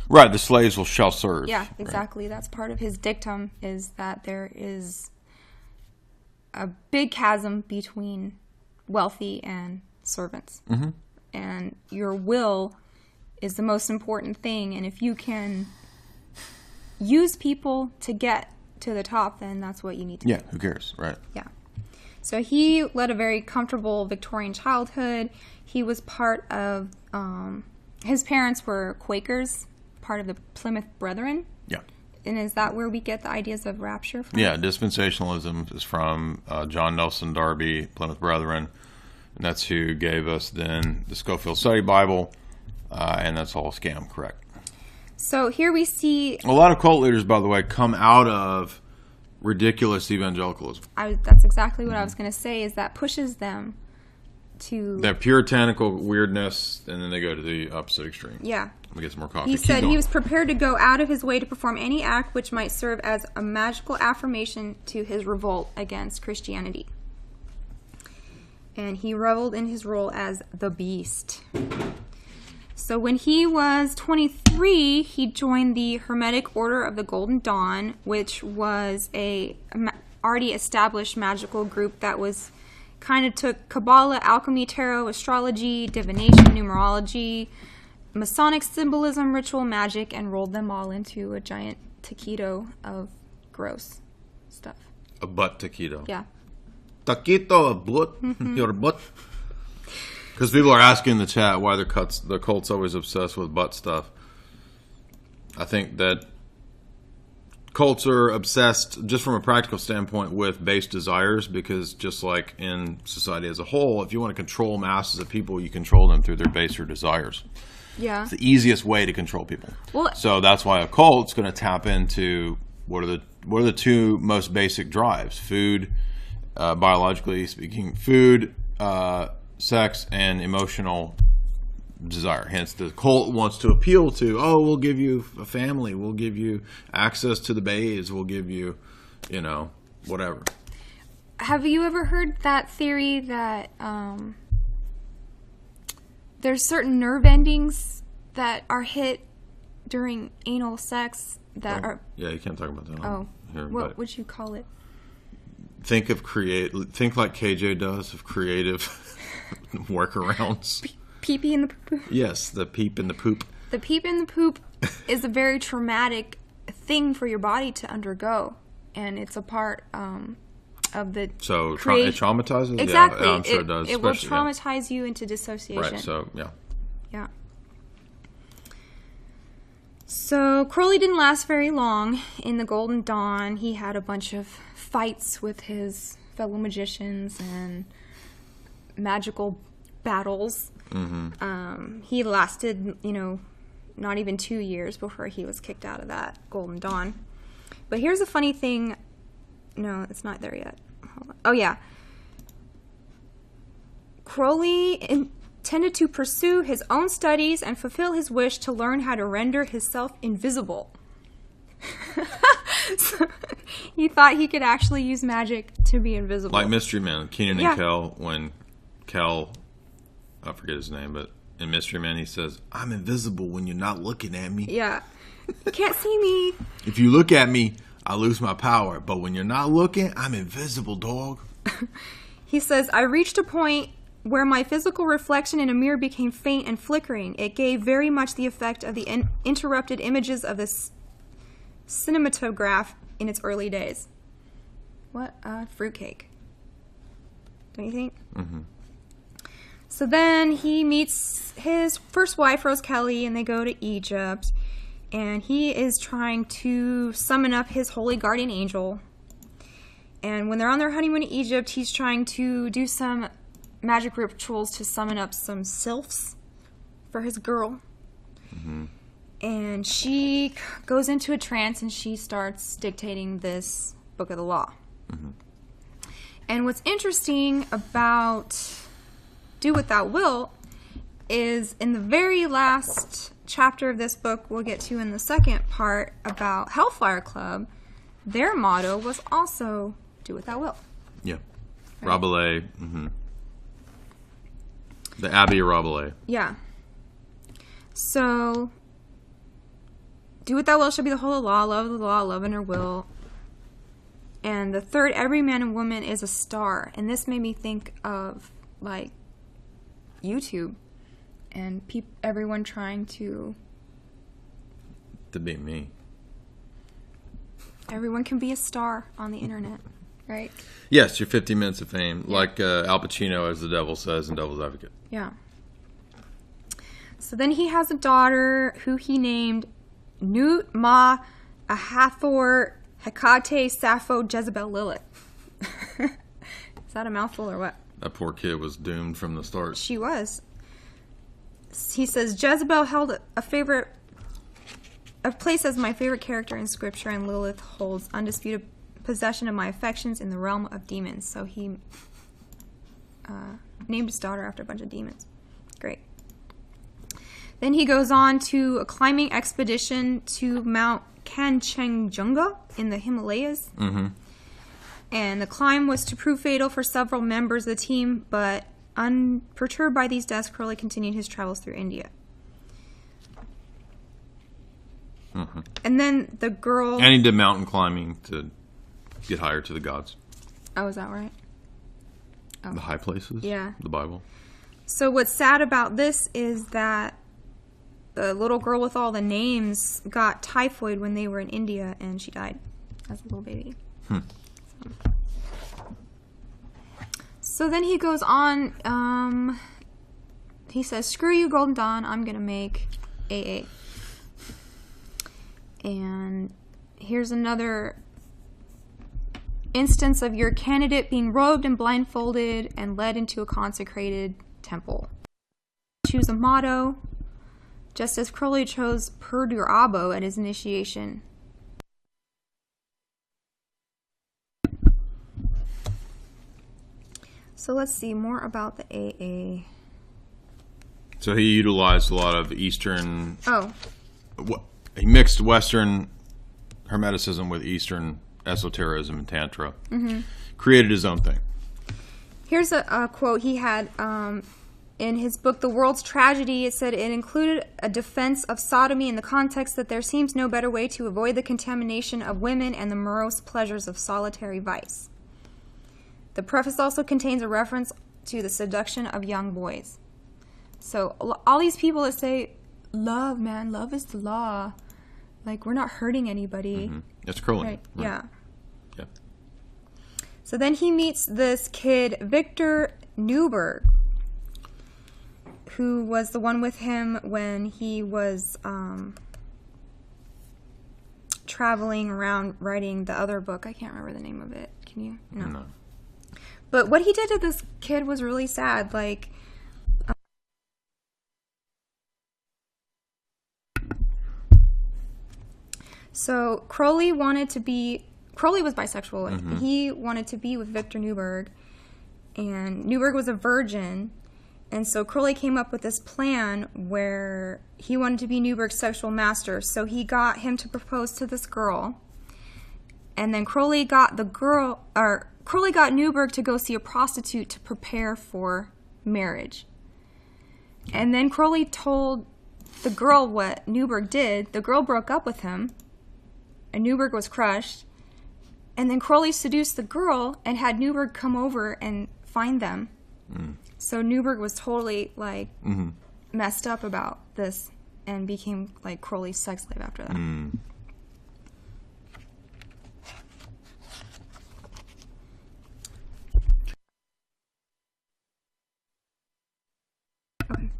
Right, the slaves shall serve. Yeah, exactly. Right. That's part of his dictum, is that there is a big chasm between wealthy and servants. Mm-hmm. And your will is the most important thing, and if you can use people to get to the top, then that's what you need to do. Yeah, who cares, right? Yeah. So he led a very comfortable Victorian childhood. He was part of, his parents were Quakers, part of the Plymouth Brethren. Yeah. And is that where we get the ideas of rapture from? Yeah, dispensationalism is from John Nelson Darby, Plymouth Brethren, and that's who gave us then the Scofield Study Bible, and that's all scam, correct? So here we see... A lot of cult leaders, by the way, come out of ridiculous evangelicalism. That's exactly what I was going to say, is that pushes them to... That puritanical weirdness, and then they go to the opposite extreme. Yeah. Let me get some more coffee. He said he was prepared to go out of his way to perform any act which might serve as a magical affirmation to his revolt against Christianity. And he reveled in his role as the Beast. So when he was 23, he joined the Hermetic Order of the Golden Dawn, which was a already established magical group that was kind of took Kabbalah, alchemy, tarot, astrology, divination, numerology, Masonic symbolism, ritual magic, and rolled them all into a giant taquito of gross stuff. A butt taquito. Yeah. Taquito, a butt, your butt. Because people are asking in the chat why the cult's always obsessed with butt stuff. I think that cults are obsessed, just from a practical standpoint, with base desires, because just like in society as a whole, if you want to control masses of people, you control them through their baser desires. Yeah. It's the easiest way to control people. Well, so that's why a cult's going to tap into what are the two most basic drives: food, biologically speaking, food, sex, and emotional desire. Hence, the cult wants to appeal to, we'll give you a family, we'll give you access to the babes, we'll give you, whatever. Have you ever heard that theory that there's certain nerve endings that are hit during anal sex that are... Yeah, you can't talk about that. What would you call it? Think like KJ does, of creative workarounds. Pee-pee in the poop? Yes, the peep in the poop. The peep in the poop is a very traumatic thing for your body to undergo. And it's a part of the... So it traumatizes? Exactly. Yeah, I'm sure it does. It will traumatize you into dissociation. Right, so, yeah. Yeah. So Crowley didn't last very long. In the Golden Dawn, he had a bunch of fights with his fellow magicians and magical battles. He lasted, not even 2 years before he was kicked out of that Golden Dawn. But here's a funny thing. No, it's not there yet. Hold on. Oh, yeah. Crowley intended to pursue his own studies and fulfill his wish to learn how to render himself invisible. So he thought he could actually use magic to be invisible. Like Mystery Man, Kenan and Kel, when Kel, I forget his name, but in Mystery Man he says, "I'm invisible when you're not looking at me." Yeah. You can't see me. If you look at me, I lose my power. But when you're not looking, I'm invisible, dog. He says, I reached a point where my physical reflection in a mirror became faint and flickering. It gave very much the effect of the interrupted images of this cinematograph in its early days. What a fruitcake. Don't you think? Mm-hmm. So then he meets his first wife, Rose Kelly, and they go to Egypt. And he is trying to summon up his holy guardian angel. And when they're on their honeymoon in Egypt, he's trying to do some magic rituals to summon up some sylphs for his girl. Mm-hmm. And she goes into a trance and she starts dictating this book of the law. Mm-hmm. And what's interesting about Do What Thou Wilt is in the very last chapter of this book we'll get to in the second part about Hellfire Club, their motto was also Do What Thou Wilt. Yeah. Right? Rabelais. Mm-hmm. The Abbey of Rabelais. Yeah. So, do what thou wilt shall be the whole of the law, love in her will. And the third, every man and woman is a star. And this made me think of, like, YouTube and everyone trying to be me. Everyone can be a star on the internet, right? Yes, your 50 minutes of fame, like Al Pacino, as the devil says in Devil's Advocate. Yeah. So then he has a daughter who he named Nut Ma Ahathor Hecate Sappho Jezebel Lilith. Is that a mouthful or what? That poor kid was doomed from the start. She was. He says, Jezebel held a place as my favorite character in Scripture, and Lilith holds undisputed possession of my affections in the realm of demons. So he named his daughter after a bunch of demons. Great. Then he goes on to a climbing expedition to Mount Kanchenjunga in the Himalayas. Mm-hmm. And the climb was to prove fatal for several members of the team, but unperturbed by these deaths, Crowley continued his travels through India. Mm-hmm. And then the girl... And he did mountain climbing to get higher to the gods. Oh, is that right? Oh. The high places? Yeah. The Bible. So what's sad about this is that the little girl with all the names got typhoid when they were in India, and she died as a little baby. So then he goes on, he says, screw you, Golden Dawn, I'm going to make AA. And here's another instance of your candidate being robed and blindfolded and led into a consecrated temple. Choose a motto, just as Crowley chose Per Durabo at his initiation. So let's see more about the AA. So he utilized a lot of Eastern... Oh. He mixed Western Hermeticism with Eastern esotericism and Tantra. Mm-hmm. Created his own thing. Here's a quote he had in his book, The World's Tragedy. It said, it included a defense of sodomy in the context that there seems no better way to avoid the contamination of women and the morose pleasures of solitary vice. The preface also contains a reference to the seduction of young boys. So all these people that say, love, man, love is the law. Like, we're not hurting anybody. Mm-hmm. That's Crowley. Right. Yeah. Yeah. So then he meets this kid, Victor Newberg, who was the one with him when he was traveling around writing the other book. I can't remember the name of it. Can you? No. But what he did to this kid was really sad. Like, so Crowley was bisexual. Mm-hmm. He wanted to be with Victor Newberg, and Newberg was a virgin. And so Crowley came up with this plan where he wanted to be Newberg's sexual master. So he got him to propose to this girl. And then Crowley got Newberg to go see a prostitute to prepare for marriage. And then Crowley told the girl what Newberg did. The girl broke up with him, and Newberg was crushed. And then Crowley seduced the girl and had Newberg come over and find them. So Newberg was totally, like, messed up about this and became, like, Crowley's sex slave after that. Okay.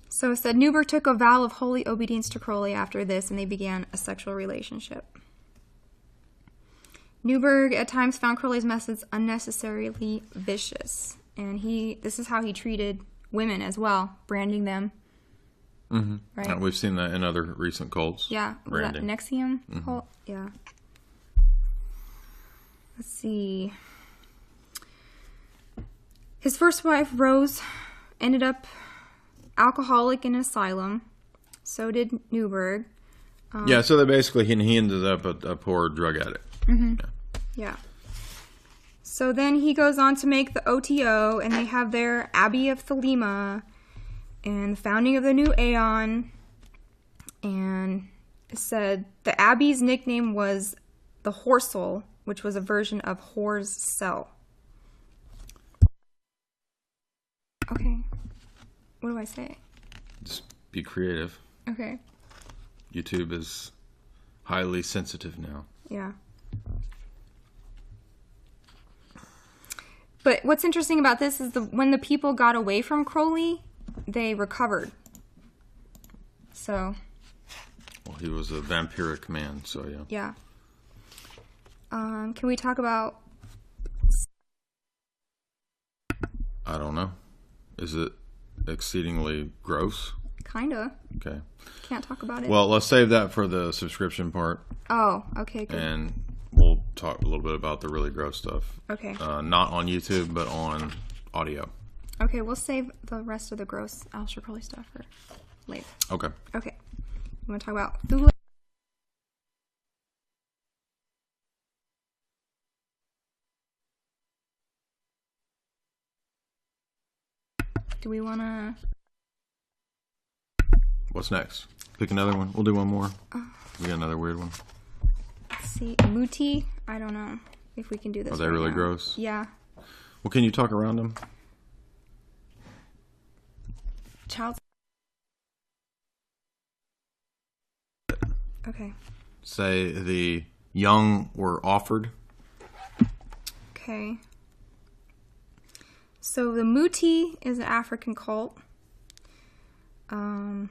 So it said Newberg took a vow of holy obedience to Crowley after this, and they began a sexual relationship. Newberg at times found Crowley's methods unnecessarily vicious, and this is how he treated women as well, branding them. Mm-hmm. Right? We've seen that in other recent cults. Yeah. Branding. Was that Nexium cult? Yeah. Let's see. His first wife, Rose, ended up alcoholic in an asylum. So did Newberg. So they basically, he ended up a poor drug addict. Mm-hmm. Yeah. So then he goes on to make the OTO, and they have their Abbey of Thelema and the founding of the new Aeon. And it said the Abbey's nickname was the Horsel, which was a version of Whore's Cell. Okay. What do I say? Just be creative. Okay. YouTube is highly sensitive now. Yeah. But what's interesting about this is when the people got away from Crowley, they recovered. So. Well, he was a vampiric man, so yeah. Yeah. Can we talk about? I don't know. Is it exceedingly gross? Kinda. Okay. Can't talk about it. Well, let's save that for the subscription part. Oh, okay, good. And we'll talk a little bit about the really gross stuff. Okay. Not on YouTube, but on audio. Okay, we'll save the rest of the gross Aleister Crowley stuff for later. Okay. Okay. You want to talk about Thule? Do we want to... What's next? Pick another one. We'll do one more. We got another weird one. Let's see. Muti? I don't know if we can do this. Are they really gross? Yeah. Well, can you talk around them? Child. Okay. Say the young were offered. Okay. So the Muti is an African cult. Now,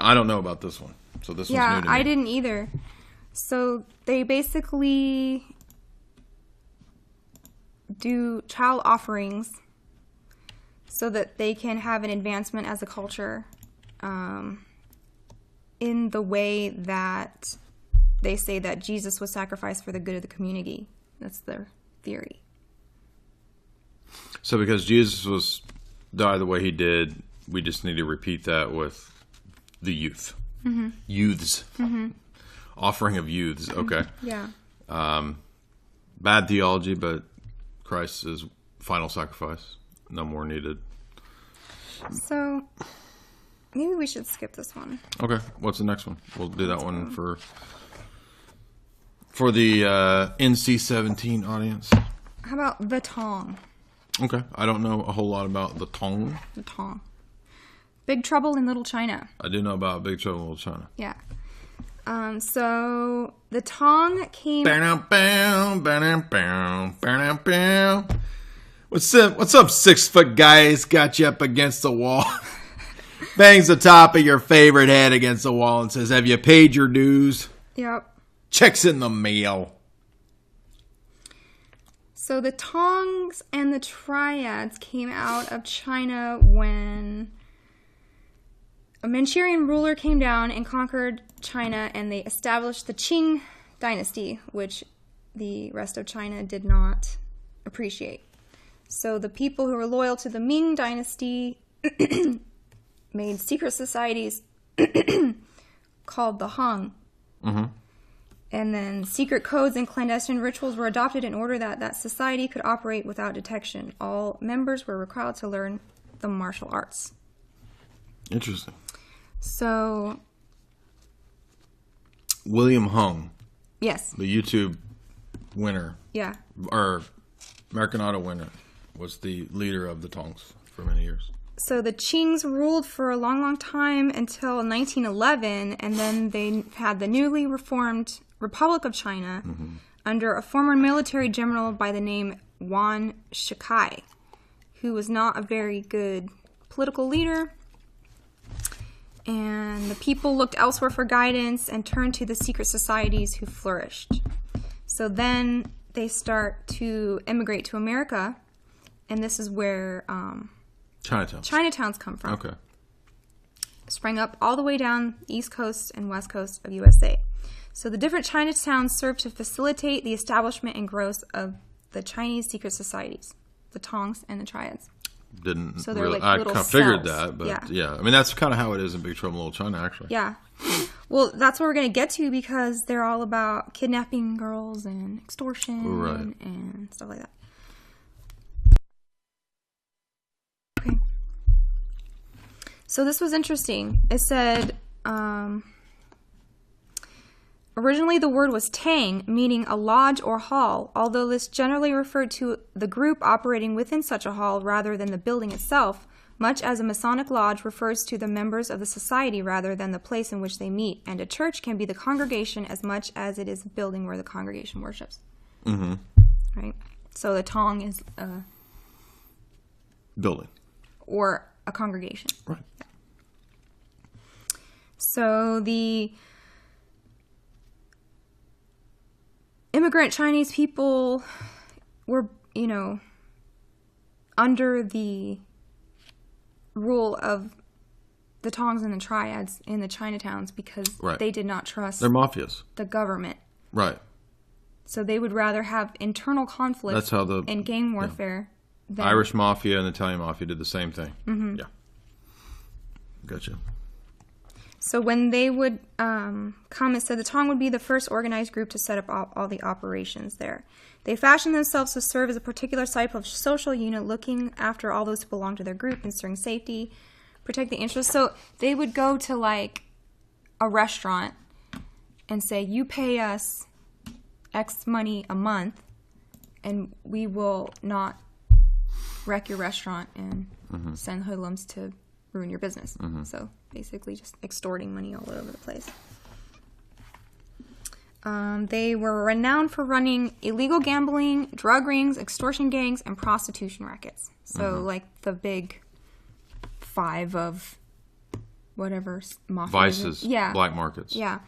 I don't know about this one. So this one's new to me. I didn't either. So they basically do child offerings so that they can have an advancement as a culture in the way that they say that Jesus was sacrificed for the good of the community. That's their theory. So because Jesus died the way he did, we just need to repeat that with the youth. Mm-hmm. Youths. Mm-hmm. Offering of youths. Okay. Yeah. Bad theology, but Christ is final sacrifice. No more needed. So maybe we should skip this one. Okay. What's the next one? We'll do that one for the NC-17 audience. How about the Tong? Okay. I don't know a whole lot about the Tong. The Tong. Big Trouble in Little China. I do know about Big Trouble in Little China. Yeah. So the Tong came. What's up, 6 foot guys? Got you up against the wall. bangs the top of your favorite head against the wall and says, "Have you paid your dues?" Yep. Checks in the mail. So the Tongs and the Triads came out of China when a Manchurian ruler came down and conquered China, and they established the Qing dynasty, which the rest of China did not appreciate. So the people who were loyal to the Ming dynasty made secret societies called the Hong. Mm-hmm. And then secret codes and clandestine rituals were adopted in order that that society could operate without detection. All members were required to learn the martial arts. Interesting. So, William Hung, yes. the YouTube winner, Yeah. or American Idol winner, was the leader of the Tongs for many years. So the Qings ruled for a long, long time until 1911, and then they had the newly reformed Republic of China under a former military general by the name Yuan Shikai, who was not a very good political leader. And the people looked elsewhere for guidance and turned to the secret societies who flourished. So then they start to immigrate to America, and this is where Chinatowns come from. Okay. Sprang up all the way down the East Coast and West Coast of USA. So the different Chinatowns served to facilitate the establishment and growth of the Chinese secret societies, the Tongs and the Triads. Didn't So they're really, like I little kind of figured cells. that, but yeah. I mean, that's kind of how it is in Big Trouble in Little China, actually. Yeah. Well, that's what we're going to get to because they're all about kidnapping girls and extortion and stuff like that. Okay. So this was interesting. It said, originally the word was tang, meaning a lodge or hall, although this generally referred to the group operating within such a hall rather than the building itself, much as a Masonic lodge refers to the members of the society rather than the place in which they meet, and a church can be the congregation as much as it is a building where the congregation worships. Mm-hmm. Right? So the tong is a building. Or a congregation. Right. So the immigrant Chinese people were, under the rule of the Tongs and the Triads in the Chinatowns because they did not trust They're mafias. the government. Right. So they would rather have internal conflict That's how the and gang warfare. The Irish Mafia and the Italian Mafia did the same thing. Mm-hmm. Yeah. Gotcha. So when they would come, it said the Tong would be the first organized group to set up all the operations there. They fashioned themselves to serve as a particular type of social unit, looking after all those who belong to their group, ensuring safety, protect the interests. So they would go to like a restaurant and say, you pay us X money a month and we will not wreck your restaurant and send hoodlums to ruin your business. So basically just extorting money all over the place. They were renowned for running illegal gambling, drug rings, extortion gangs, and prostitution rackets. So like the big five of whatever mafia. Vices. Yeah. Black markets. Yeah.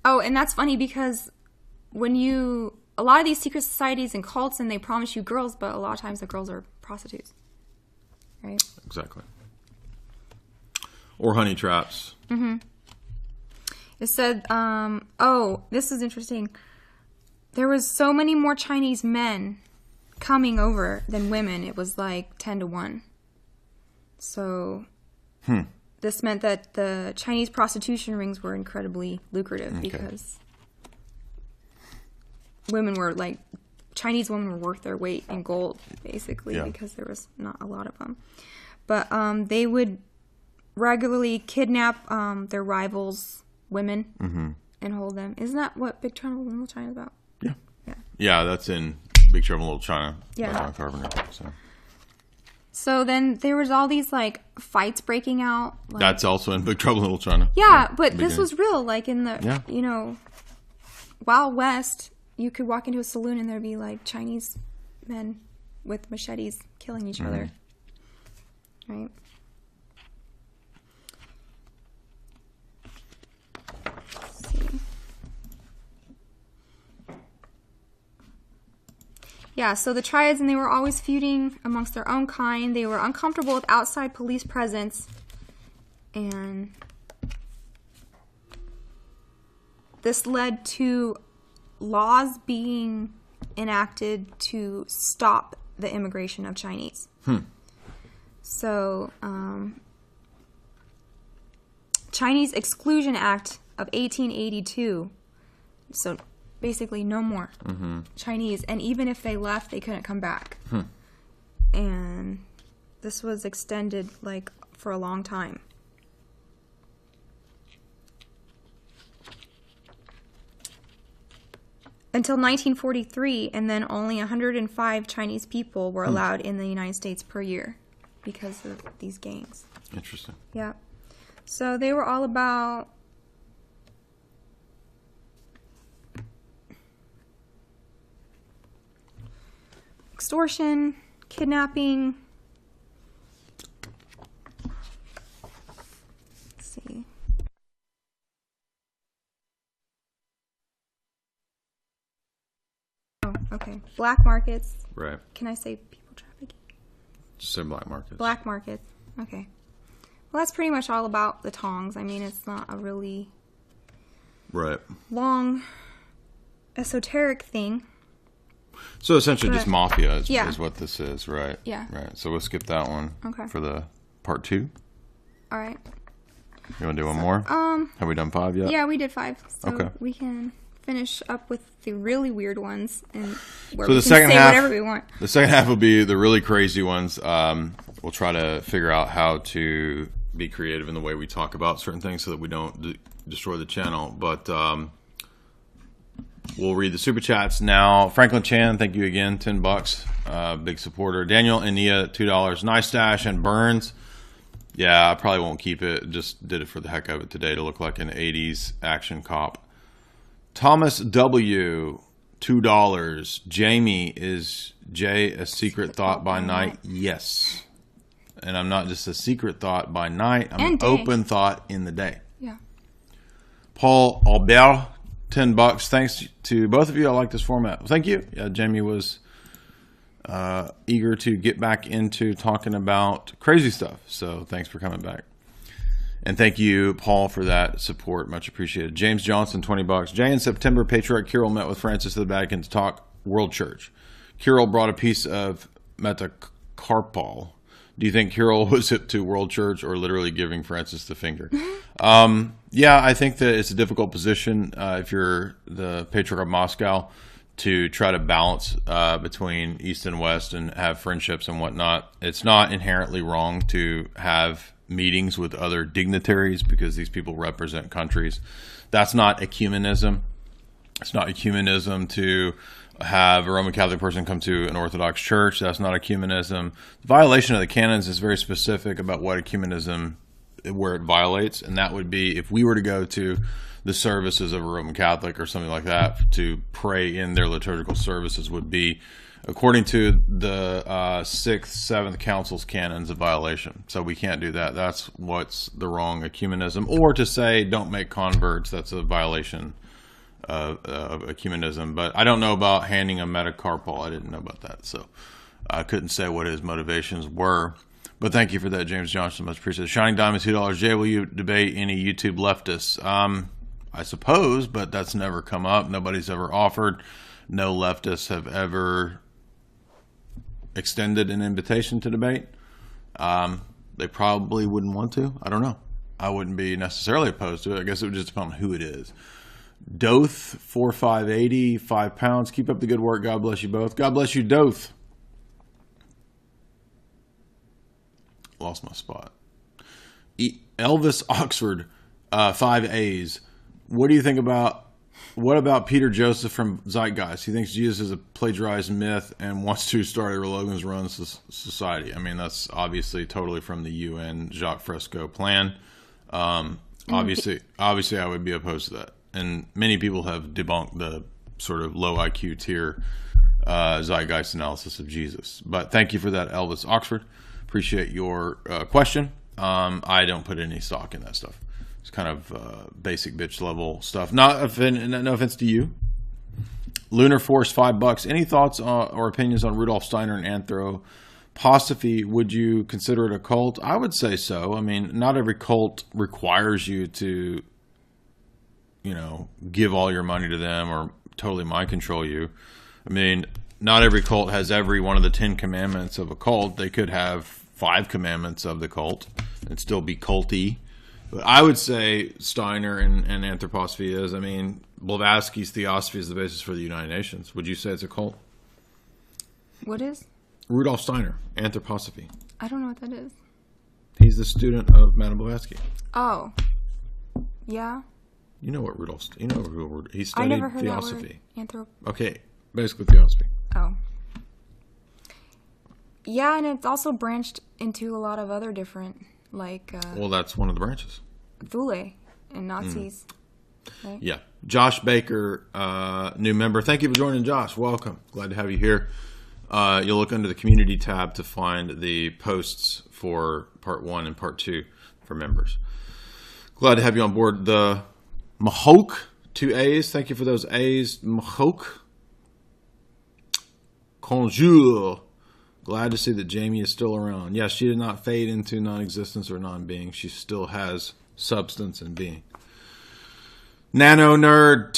Oh, and that's funny because a lot of these secret societies and cults, and they promise you girls, but a lot of times the girls are prostitutes. Right? Exactly. Or honey traps. Mm-hmm. It said, this is interesting. There was so many more Chinese men coming over than women. It was like 10 to 1. So this meant that the Chinese prostitution rings were incredibly lucrative because Chinese women were worth their weight in gold, basically, because there was not a lot of them. But they would regularly kidnap their rivals' women and hold them. Isn't that what Big Trouble in Little China is about? Yeah. Yeah. Yeah, that's in Big Trouble in Little China. Yeah. By John Carpenter. So then there was all these fights breaking out. That's also in Big Trouble in Little China. Yeah, but this was real. Like in the Wild West, you could walk into a saloon and there'd be Chinese men with machetes killing each other. Right. Yeah, so the triads, and they were always feuding amongst their own kind. They were uncomfortable with outside police presence. And this led to laws being enacted to stop the immigration of Chinese. So, Chinese Exclusion Act of 1882. So, basically, no more Chinese. And even if they left, they couldn't come back. And this was extended, like, for a long time. Until 1943, and then only 105 Chinese people were allowed in the United States per year because of these gangs. Interesting. Yeah. So they were all about extortion, kidnapping. Let's see. Oh, okay. Black markets. Right. Can I say people trafficking? Just say black markets. Black market. Okay. Well, that's pretty much all about the tongs. I mean, it's not a really long, esoteric thing. So essentially just mafia is, Yeah. is what this is, right? Yeah. Right. So we'll skip that one for the part 2. All right. You want to do one more? Have we done 5 yet? Yeah, we did 5. So Okay. we can finish up with the really weird ones and where So we the can second say half, whatever we want. The second half will be the really crazy ones. We'll try to figure out how to be creative in the way we talk about certain things so that we don't destroy the channel. But we'll read the super chats now. Franklin Chan, thank you again, $10, big supporter. Daniel and Nia, $2. Nice Stash and Burns. Yeah, I probably won't keep it. Just did it for the heck of it today to look like an 80s action cop. Thomas W, $2. Jamie, is Jay a secret thought by night? Yes. And I'm not just a secret thought by night. I'm an open thought in the day. Yeah. Paul Albert, $10. Thanks to both of you. I like this format. Thank you. Yeah, Jamie was eager to get back into talking about crazy stuff. So thanks for coming back. And thank you, Paul, for that support. Much appreciated. James Johnson, $20. Jay, in September, Patriarch Kirill met with Francis of the Vatican to talk World Church. Kirill brought a piece of metacarpal. Do you think Kirill was hip to World Church or literally giving Francis the finger? Yeah, I think that it's a difficult position if you're the Patriarch of Moscow to try to balance between East and West and have friendships and whatnot. It's not inherently wrong to have meetings with other dignitaries because these people represent countries. That's not ecumenism. It's not ecumenism to have a Roman Catholic person come to an Orthodox church. That's not ecumenism. The violation of the canons is very specific about what ecumenism, where it violates, and that would be if we were to go to the services of a Roman Catholic or something like that to pray in their liturgical services would be, according to the 6th, 7th Council's canons, a violation. So we can't do that. That's what's the wrong ecumenism. Or to say don't make converts, that's a violation of ecumenism. But I don't know about handing a metacarpal. I didn't know about that. So I couldn't say what his motivations were. But thank you for that, James Johnson. Much appreciated. Shining Diamond, $2. Jay, will you debate any YouTube leftists? I suppose, but that's never come up. Nobody's ever offered. No leftists have ever extended an invitation to debate. They probably wouldn't want to. I don't know. I wouldn't be necessarily opposed to it. I guess it would just depend on who it is. Doth, 4580, £5. Keep up the good work. God bless you both. God bless you, Doth. Lost my spot. Elvis Oxford, 5 A's. What do you think about, what about Peter Joseph from Zeitgeist? He thinks Jesus is a plagiarized myth and wants to start a Logan's Run society. I mean, that's obviously totally from the UN Jacques Fresco plan. Obviously, I would be opposed to that. And many people have debunked the sort of low IQ tier Zeitgeist analysis of Jesus. But thank you for that, Elvis Oxford. Appreciate your question. I don't put any stock in that stuff. It's kind of basic bitch level stuff. No offense to you. Lunar Force, $5. Any thoughts or opinions on Rudolf Steiner and anthroposophy? Would you consider it a cult? I would say so. I mean, not every cult requires you to, give all your money to them or totally mind control you. I mean, not every cult has every one of the 10 commandments of a cult. They could have 5 commandments of the cult and still be culty. But I would say Steiner and anthroposophy is. I mean, Blavatsky's theosophy is the basis for the United Nations. Would you say it's a cult? What is? Rudolf Steiner, anthroposophy. I don't know what that is. He's the student of Madame Blavatsky. Oh. Yeah? You know what Rudolf... he studied I never heard theosophy. That word. Okay, basically theosophy. Oh. Yeah, and it's also branched into a lot of other different, like... well, that's one of the branches. Thule and Nazis. Right? Yeah. Josh Baker, new member. Thank you for joining, Josh. Welcome. Glad to have you here. You'll look under the community tab to find the posts for part 1 and part 2 for members. Glad to have you on board. The Mahok, 2 A's. Thank you for those A's. Mahok. Conjure. Glad to see that Jamie is still around. Yes, she did not fade into non-existence or non-being. She still has substance and being. Nano Nerd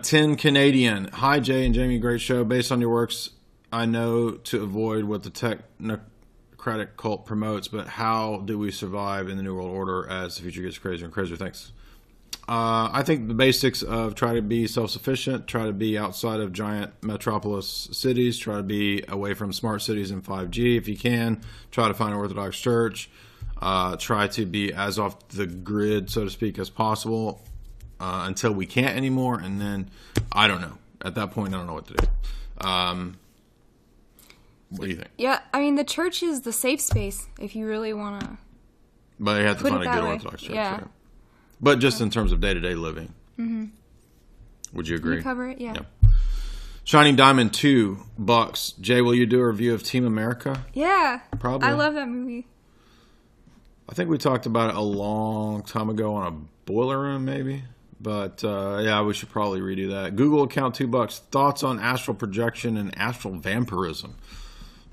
10 Canadian. Hi, Jay and Jamie. Great show. Based on your works, I know to avoid what the technocratic cult promotes, but how do we survive in the New World Order as the future gets crazier and crazier? Thanks. I think the basics of try to be self-sufficient, try to be outside of giant metropolis cities, try to be away from smart cities and 5G if you can, try to find an Orthodox church, try to be as off the grid, so to speak, as possible until we can't anymore, and then, I don't know. At that point, I don't know what to do. What do you think? Yeah, I mean, the church is the safe space if you really want to. But you have to find a good Orthodox church. Yeah. Right? But just in terms of day-to-day living. Mm-hmm. Would you agree? Can you cover it? Yeah. Shining Diamond, $2. Jay, will you do a review of Team America? Yeah. Probably. I love that movie. I think we talked about it a long time ago on a boiler room, maybe. But, yeah, we should probably redo that. Google account, $2. Thoughts on astral projection and astral vampirism?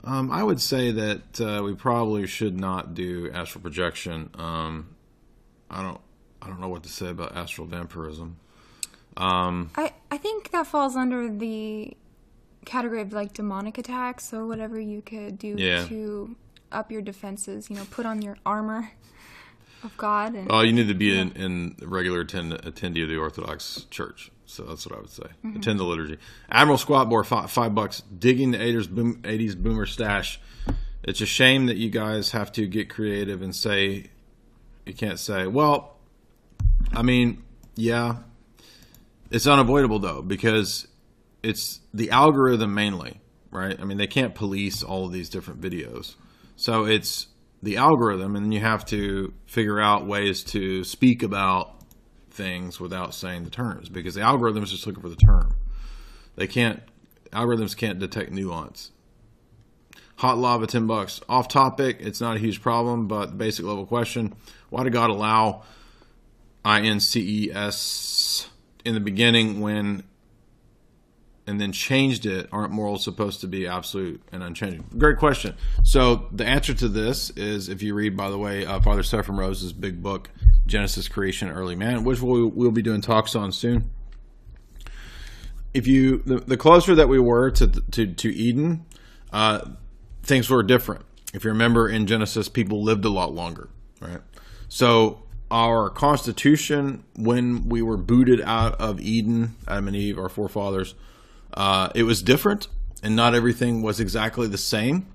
I would say that we probably should not do astral projection. I don't know what to say about astral vampirism. I think that falls under the category of like demonic attacks, so whatever you could do to up your defenses, put on your armor of God. And, you need to be in regular attendee of the Orthodox Church. So that's what I would say. Mm-hmm. Attend the liturgy. Admiral Squat Board, $5. Digging the 80s boomer stash. It's a shame that you guys have to get creative and say, you can't say, well, I mean, yeah, it's unavoidable though, because it's the algorithm mainly, right? I mean, they can't police all of these different videos. So it's the algorithm, and then you have to figure out ways to speak about things without saying the terms, because the algorithm is just looking for the term. Algorithms can't detect nuance. Hot Lava, $10. Off topic, it's not a huge problem, but basic level question. Why did God allow INCES in the beginning and then changed it? Aren't morals supposed to be absolute and unchanging? Great question. So the answer to this is, if you read, by the way, Father Seraphim Rose's big book, Genesis, Creation, Early Man, which we'll be doing talks on soon. The closer that we were to Eden, things were different. If you remember, in Genesis, people lived a lot longer, right? So our constitution, when we were booted out of Eden, Adam and Eve, our forefathers, it was different, and not everything was exactly the same.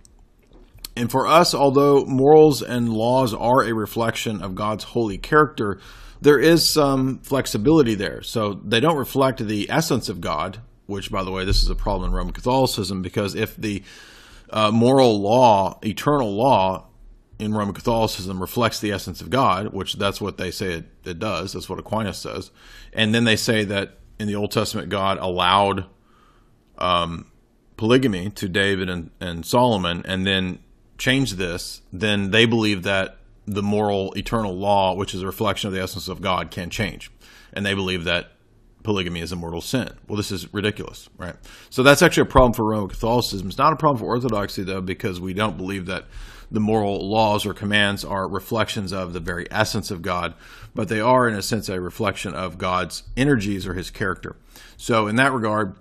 And for us, although morals and laws are a reflection of God's holy character, there is some flexibility there. So they don't reflect the essence of God, which, by the way, this is a problem in Roman Catholicism, because if the moral law, eternal law in Roman Catholicism reflects the essence of God, which that's what they say it does, that's what Aquinas says, and then they say that in the Old Testament God allowed polygamy to David and Solomon, and then changed this, then they believe that the moral eternal law, which is a reflection of the essence of God, can change. And they believe that polygamy is a mortal sin. Well, this is ridiculous, right? So that's actually a problem for Roman Catholicism. It's not a problem for Orthodoxy, though, because we don't believe that the moral laws or commands are reflections of the very essence of God, but they are, in a sense, a reflection of God's energies or his character. So in that regard,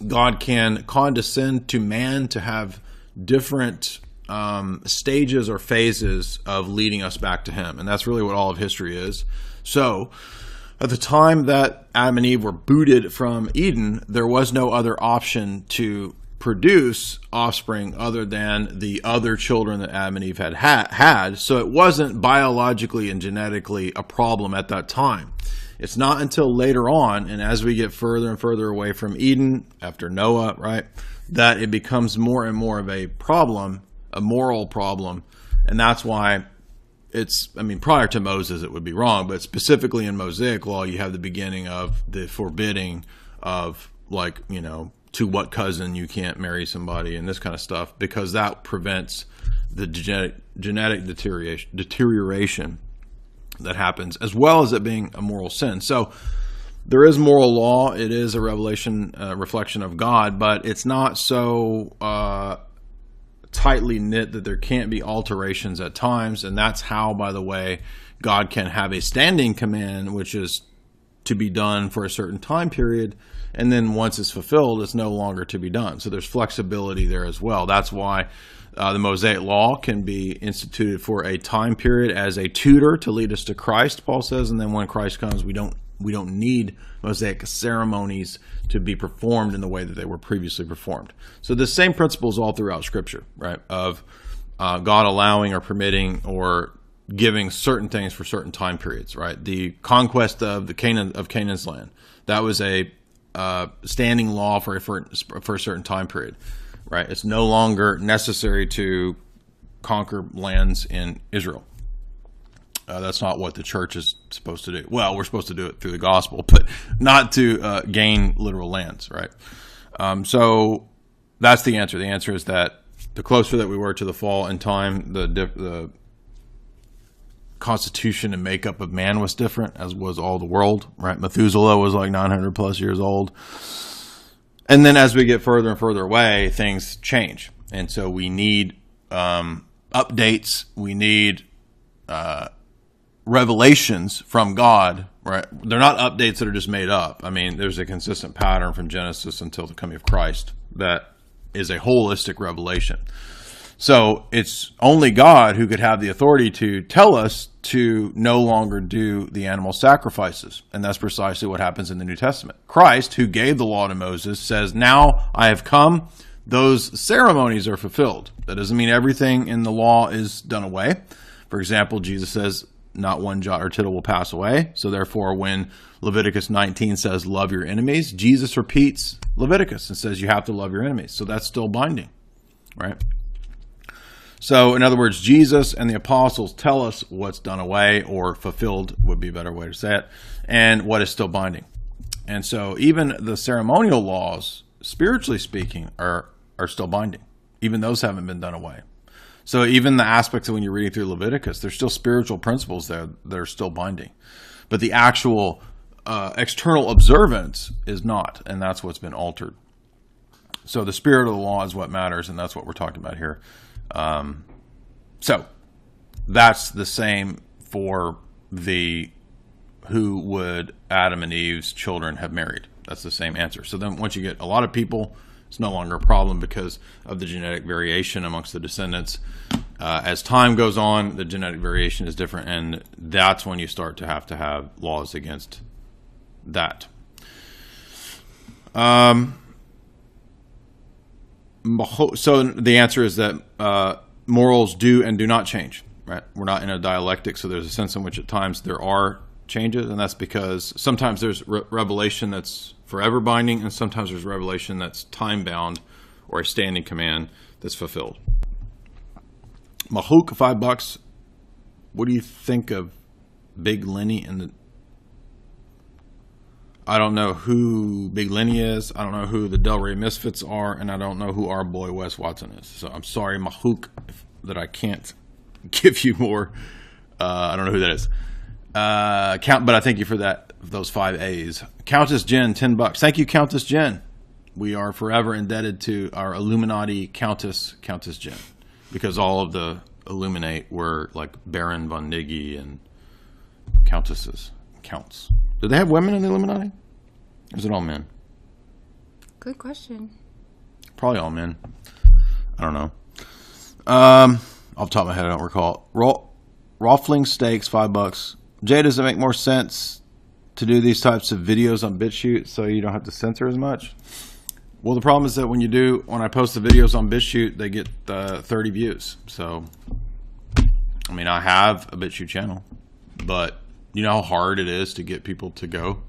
God can condescend to man to have different stages or phases of leading us back to him. And that's really what all of history is. So at the time that Adam and Eve were booted from Eden, there was no other option to produce offspring other than the other children that Adam and Eve had. So it wasn't biologically and genetically a problem at that time. It's not until later on, and as we get further and further away from Eden, after Noah, right, that it becomes more and more of a problem, a moral problem. And that's why prior to Moses it would be wrong, but specifically in Mosaic law, you have the beginning of the forbidding of, to what cousin you can't marry somebody and this kind of stuff, because that prevents the genetic deterioration that happens, as well as it being a moral sin. So there is moral law. It is a reflection of God, but it's not so tightly knit that there can't be alterations at times. And that's how, by the way, God can have a standing command, which is to be done for a certain time period, and then once it's fulfilled, it's no longer to be done. So there's flexibility there as well. That's why the Mosaic law can be instituted for a time period as a tutor to lead us to Christ, Paul says, and then when Christ comes, we don't need Mosaic ceremonies to be performed in the way that they were previously performed. So the same principles all throughout Scripture, right, of God allowing or permitting or giving certain things for certain time periods, right? The conquest of Canaan's land, that was a standing law for a certain time period, right? It's no longer necessary to conquer lands in Israel. That's not what the church is supposed to do. Well, we're supposed to do it through the gospel, but not to gain literal lands, right? So that's the answer. The answer is that the closer that we were to the fall in time, the constitution and makeup of man was different, as was all the world, right? Methuselah was like 900 plus years old. And then as we get further and further away, things change. And so we need updates. We need revelations from God, right? They're not updates that are just made up. I mean, there's a consistent pattern from Genesis until the coming of Christ that is a holistic revelation. So it's only God who could have the authority to tell us to no longer do the animal sacrifices. And that's precisely what happens in the New Testament. Christ, who gave the law to Moses, says, now I have come, those ceremonies are fulfilled. That doesn't mean everything in the law is done away. For example, Jesus says, not one jot or tittle will pass away. So therefore, when Leviticus 19 says, love your enemies, Jesus repeats Leviticus and says, you have to love your enemies. So that's still binding, right? So in other words, Jesus and the apostles tell us what's done away, or fulfilled would be a better way to say it, and what is still binding. And so even the ceremonial laws, spiritually speaking, are still binding. Even those haven't been done away. So even the aspects of when you're reading through Leviticus, there's still spiritual principles there that are still binding. But the actual external observance is not, and that's what's been altered. So the spirit of the law is what matters, and that's what we're talking about here. So that's the same for who would Adam and Eve's children have married. That's the same answer. So then once you get a lot of people, it's no longer a problem because of the genetic variation amongst the descendants. As time goes on, the genetic variation is different, and that's when you start to have laws against that. So the answer is that morals do and do not change, right? We're not in a dialectic, so there's a sense in which at times there are changes, and that's because sometimes there's revelation that's forever binding, and sometimes there's revelation that's time-bound or a standing command that's fulfilled. Mahook, $5. What do you think of Big Lenny and the... I don't know who Big Lenny is. I don't know who the Delray Misfits are, and I don't know who our boy Wes Watson is. So I'm sorry, Mahook, that I can't give you more. I don't know who that is. But I thank you for that those 5 A's. Countess Jen, $10. Thank you, Countess Jen. We are forever indebted to our Illuminati Countess Jen, because all of the Illuminate were like Baron von Niggy and countesses, counts. Did they have women in the Illuminati? Or is it all men? Good question. Probably all men. I don't know. Off the top of my head, I don't recall. Raffling steaks, $5. Jay, does it make more sense to do these types of videos on BitChute so you don't have to censor as much? Well, the problem is that when I post the videos on BitChute, they get 30 views. So, I mean, I have a BitChute channel, but you know how hard it is to get people to go?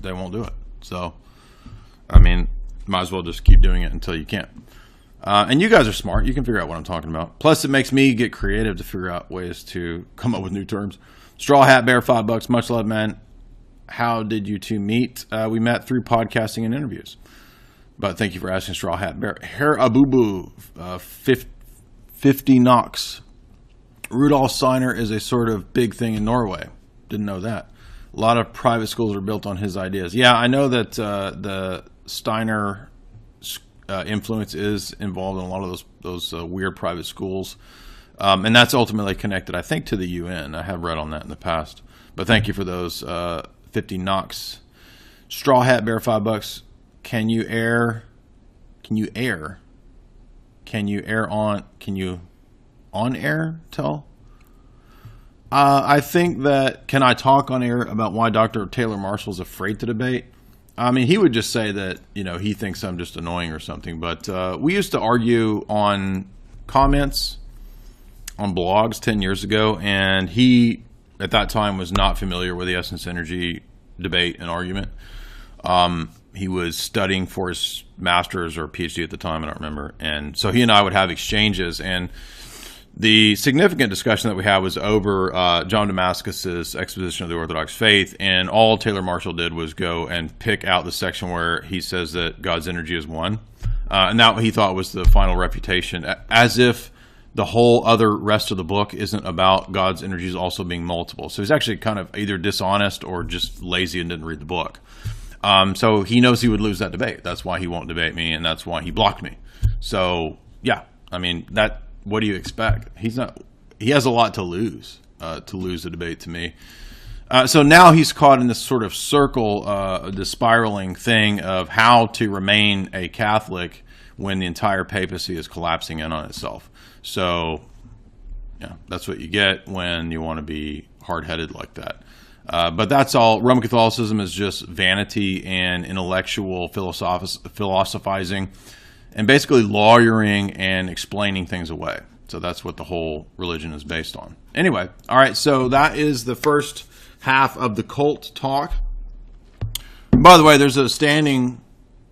They won't do it. So, I mean, might as well just keep doing it until you can't. And you guys are smart. You can figure out what I'm talking about. Plus, it makes me get creative to figure out ways to come up with new terms. Straw Hat Bear, $5. Much love, man. How did you two meet? We met through podcasting and interviews. But thank you for asking, Straw Hat Bear. Hair Abubu, 50 Knox. Rudolf Steiner is a sort of big thing in Norway. Didn't know that. A lot of private schools are built on his ideas. Yeah, I know that the Steiner influence is involved in a lot of those weird private schools. And that's ultimately connected, I think, to the UN. I have read on that in the past. But thank you for those 50 Knox. Straw Hat Bear, $5. Can you on air tell? I think that, can I talk on air about why Dr. Taylor Marshall is afraid to debate? I mean, he would just say that, he thinks I'm just annoying or something. But we used to argue on comments on blogs 10 years ago, and he, at that time, was not familiar with the Essence Energy debate and argument. He was studying for his master's or PhD at the time, I don't remember. And so he and I would have exchanges, and the significant discussion that we had was over John Damascus's exposition of the Orthodox faith, and all Taylor Marshall did was go and pick out the section where he says that God's energy is one. And that he thought was the final refutation, as if the whole other rest of the book isn't about God's energies also being multiple. So he's actually kind of either dishonest or just lazy and didn't read the book. So he knows he would lose that debate. That's why he won't debate me, and that's why he blocked me. So, yeah, I mean, what do you expect? He has a lot to lose the debate to me. So now he's caught in this sort of circle, the spiraling thing of how to remain a Catholic when the entire papacy is collapsing in on itself. So, yeah, that's what you get when you want to be hard-headed like that. But that's all. Roman Catholicism is just vanity and intellectual philosophizing and basically lawyering and explaining things away. So that's what the whole religion is based on. Anyway, all right, so that is the first half of the cult talk. By the way, there's a standing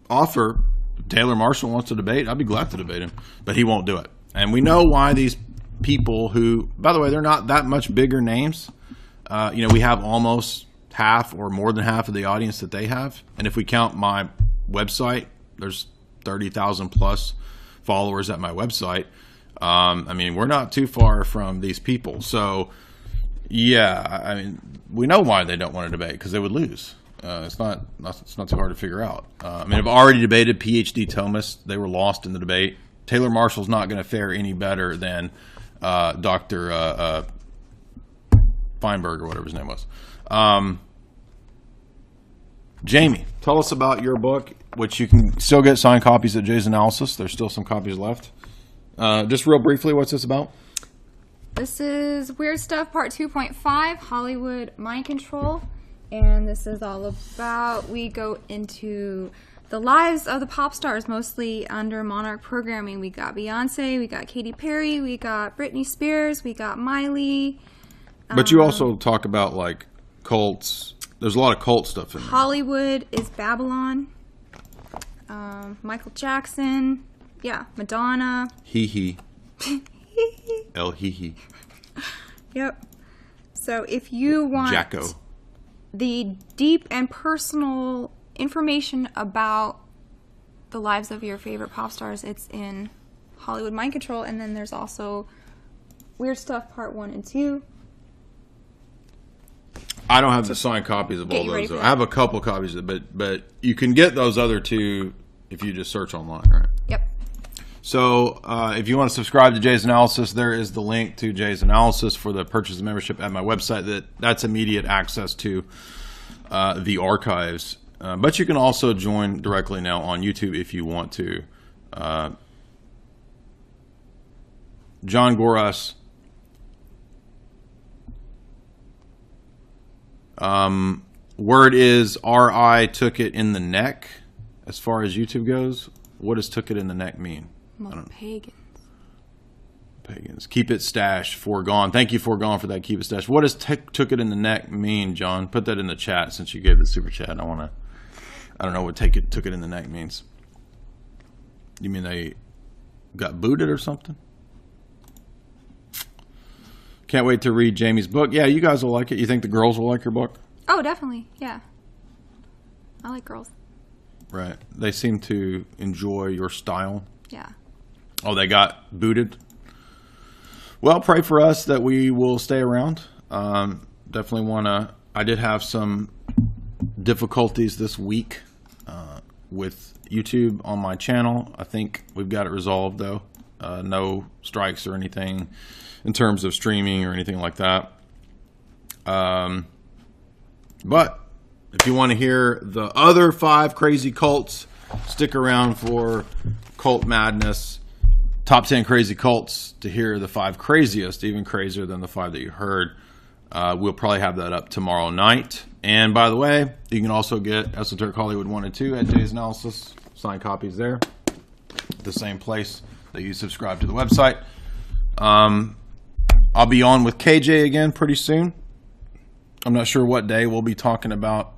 offer. If Taylor Marshall wants to debate, I'd be glad to debate him, but he won't do it. And we know why these people who, by the way, they're not that much bigger names. We have almost half or more than half of the audience that they have. And if we count my website, there's 30,000 plus followers at my website. I mean, we're not too far from these people. So, yeah, I mean, we know why they don't want to debate, because they would lose. It's not too hard to figure out. I mean, I've already debated PhD Thomas. They were lost in the debate. Taylor Marshall's not going to fare any better than Dr. Feinberg or whatever his name was. Jamie, tell us about your book, which you can still get signed copies at Jay's Analysis. There's still some copies left. Just real briefly, what's this about? This is Weird Stuff Part 2.5, Hollywood Mind Control. And this is all about, we go into the lives of the pop stars, mostly under Monarch programming. We got Beyonce, we got Katy Perry, we got Britney Spears, we got Miley. But you also talk about, like, cults. There's a lot of cult stuff in there. Hollywood is Babylon. Michael Jackson. Yeah, Madonna. Hee. El hee. Yep. So if you want Jacko. the deep and personal information about the lives of your favorite pop stars, it's in Hollywood Mind Control. And then there's also Weird Stuff Part 1 and 2. I don't have the signed copies of all you ready those. for Though. that. I have a couple copies of it, but you can get those other two if you just search online, right? Yep. So if you want to subscribe to Jay's Analysis, there is the link to Jay's Analysis for the purchase of membership at my website. That's immediate access to the archives. But you can also join directly now on YouTube if you want to. John Goras. Word is RI took it in the neck as far as YouTube goes. What does took it in the neck mean? Pagans. Pagans. Keep it stash. Foregone. Thank you, Foregone, for that. Keep it stash. What does took it in the neck mean, John? Put that in the chat since you gave the super chat. I don't know what took it in the neck means. You mean they got booted or something? Can't wait to read Jamie's book. Yeah, you guys will like it. You think the girls will like your book? Oh, definitely. Yeah. I like girls. Right. They seem to enjoy your style. Yeah. Oh, they got booted? Well, pray for us that we will stay around. Definitely want to... I did have some difficulties this week with YouTube on my channel. I think we've got it resolved, though. No strikes or anything in terms of streaming or anything like that. But if you want to hear the other 5 crazy cults, stick around for Cult Madness. Top 10 crazy cults to hear the 5 craziest, even crazier than the 5 that you heard. We'll probably have that up tomorrow night. And by the way, you can also get Esoteric Hollywood 1 and 2 at Jay's Analysis. Signed copies there. The same place that you subscribe to the website. I'll be on with KJ again pretty soon. I'm not sure what day. We'll be talking about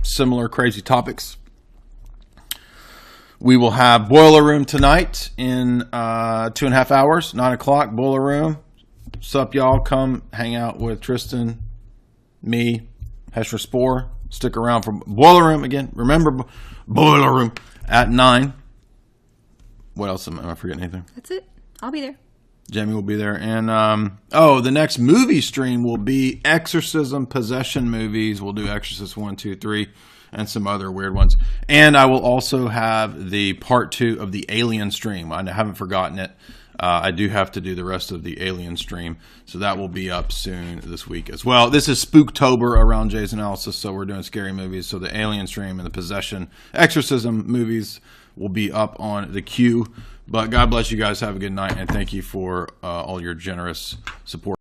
similar crazy topics. We will have Boiler Room tonight in 2.5 hours, 9 o'clock, Boiler Room. Sup, y'all? Come hang out with Tristan, me, Heshra Spore. Stick around for Boiler Room again. Remember, Boiler Room at 9. What else? Am I forgetting anything? That's it. I'll be there. Jamie will be there. And, the next movie stream will be Exorcism, Possession movies. We'll do Exorcist 1, 2, 3, and some other weird ones. And I will also have the part 2 of the Alien stream. I haven't forgotten it. I do have to do the rest of the Alien stream. So that will be up soon this week as well. This is Spooktober around Jay's Analysis, so we're doing scary movies. So the Alien stream and the Possession, Exorcism movies will be up on the queue. But God bless you guys. Have a good night, and thank you for all your generous support.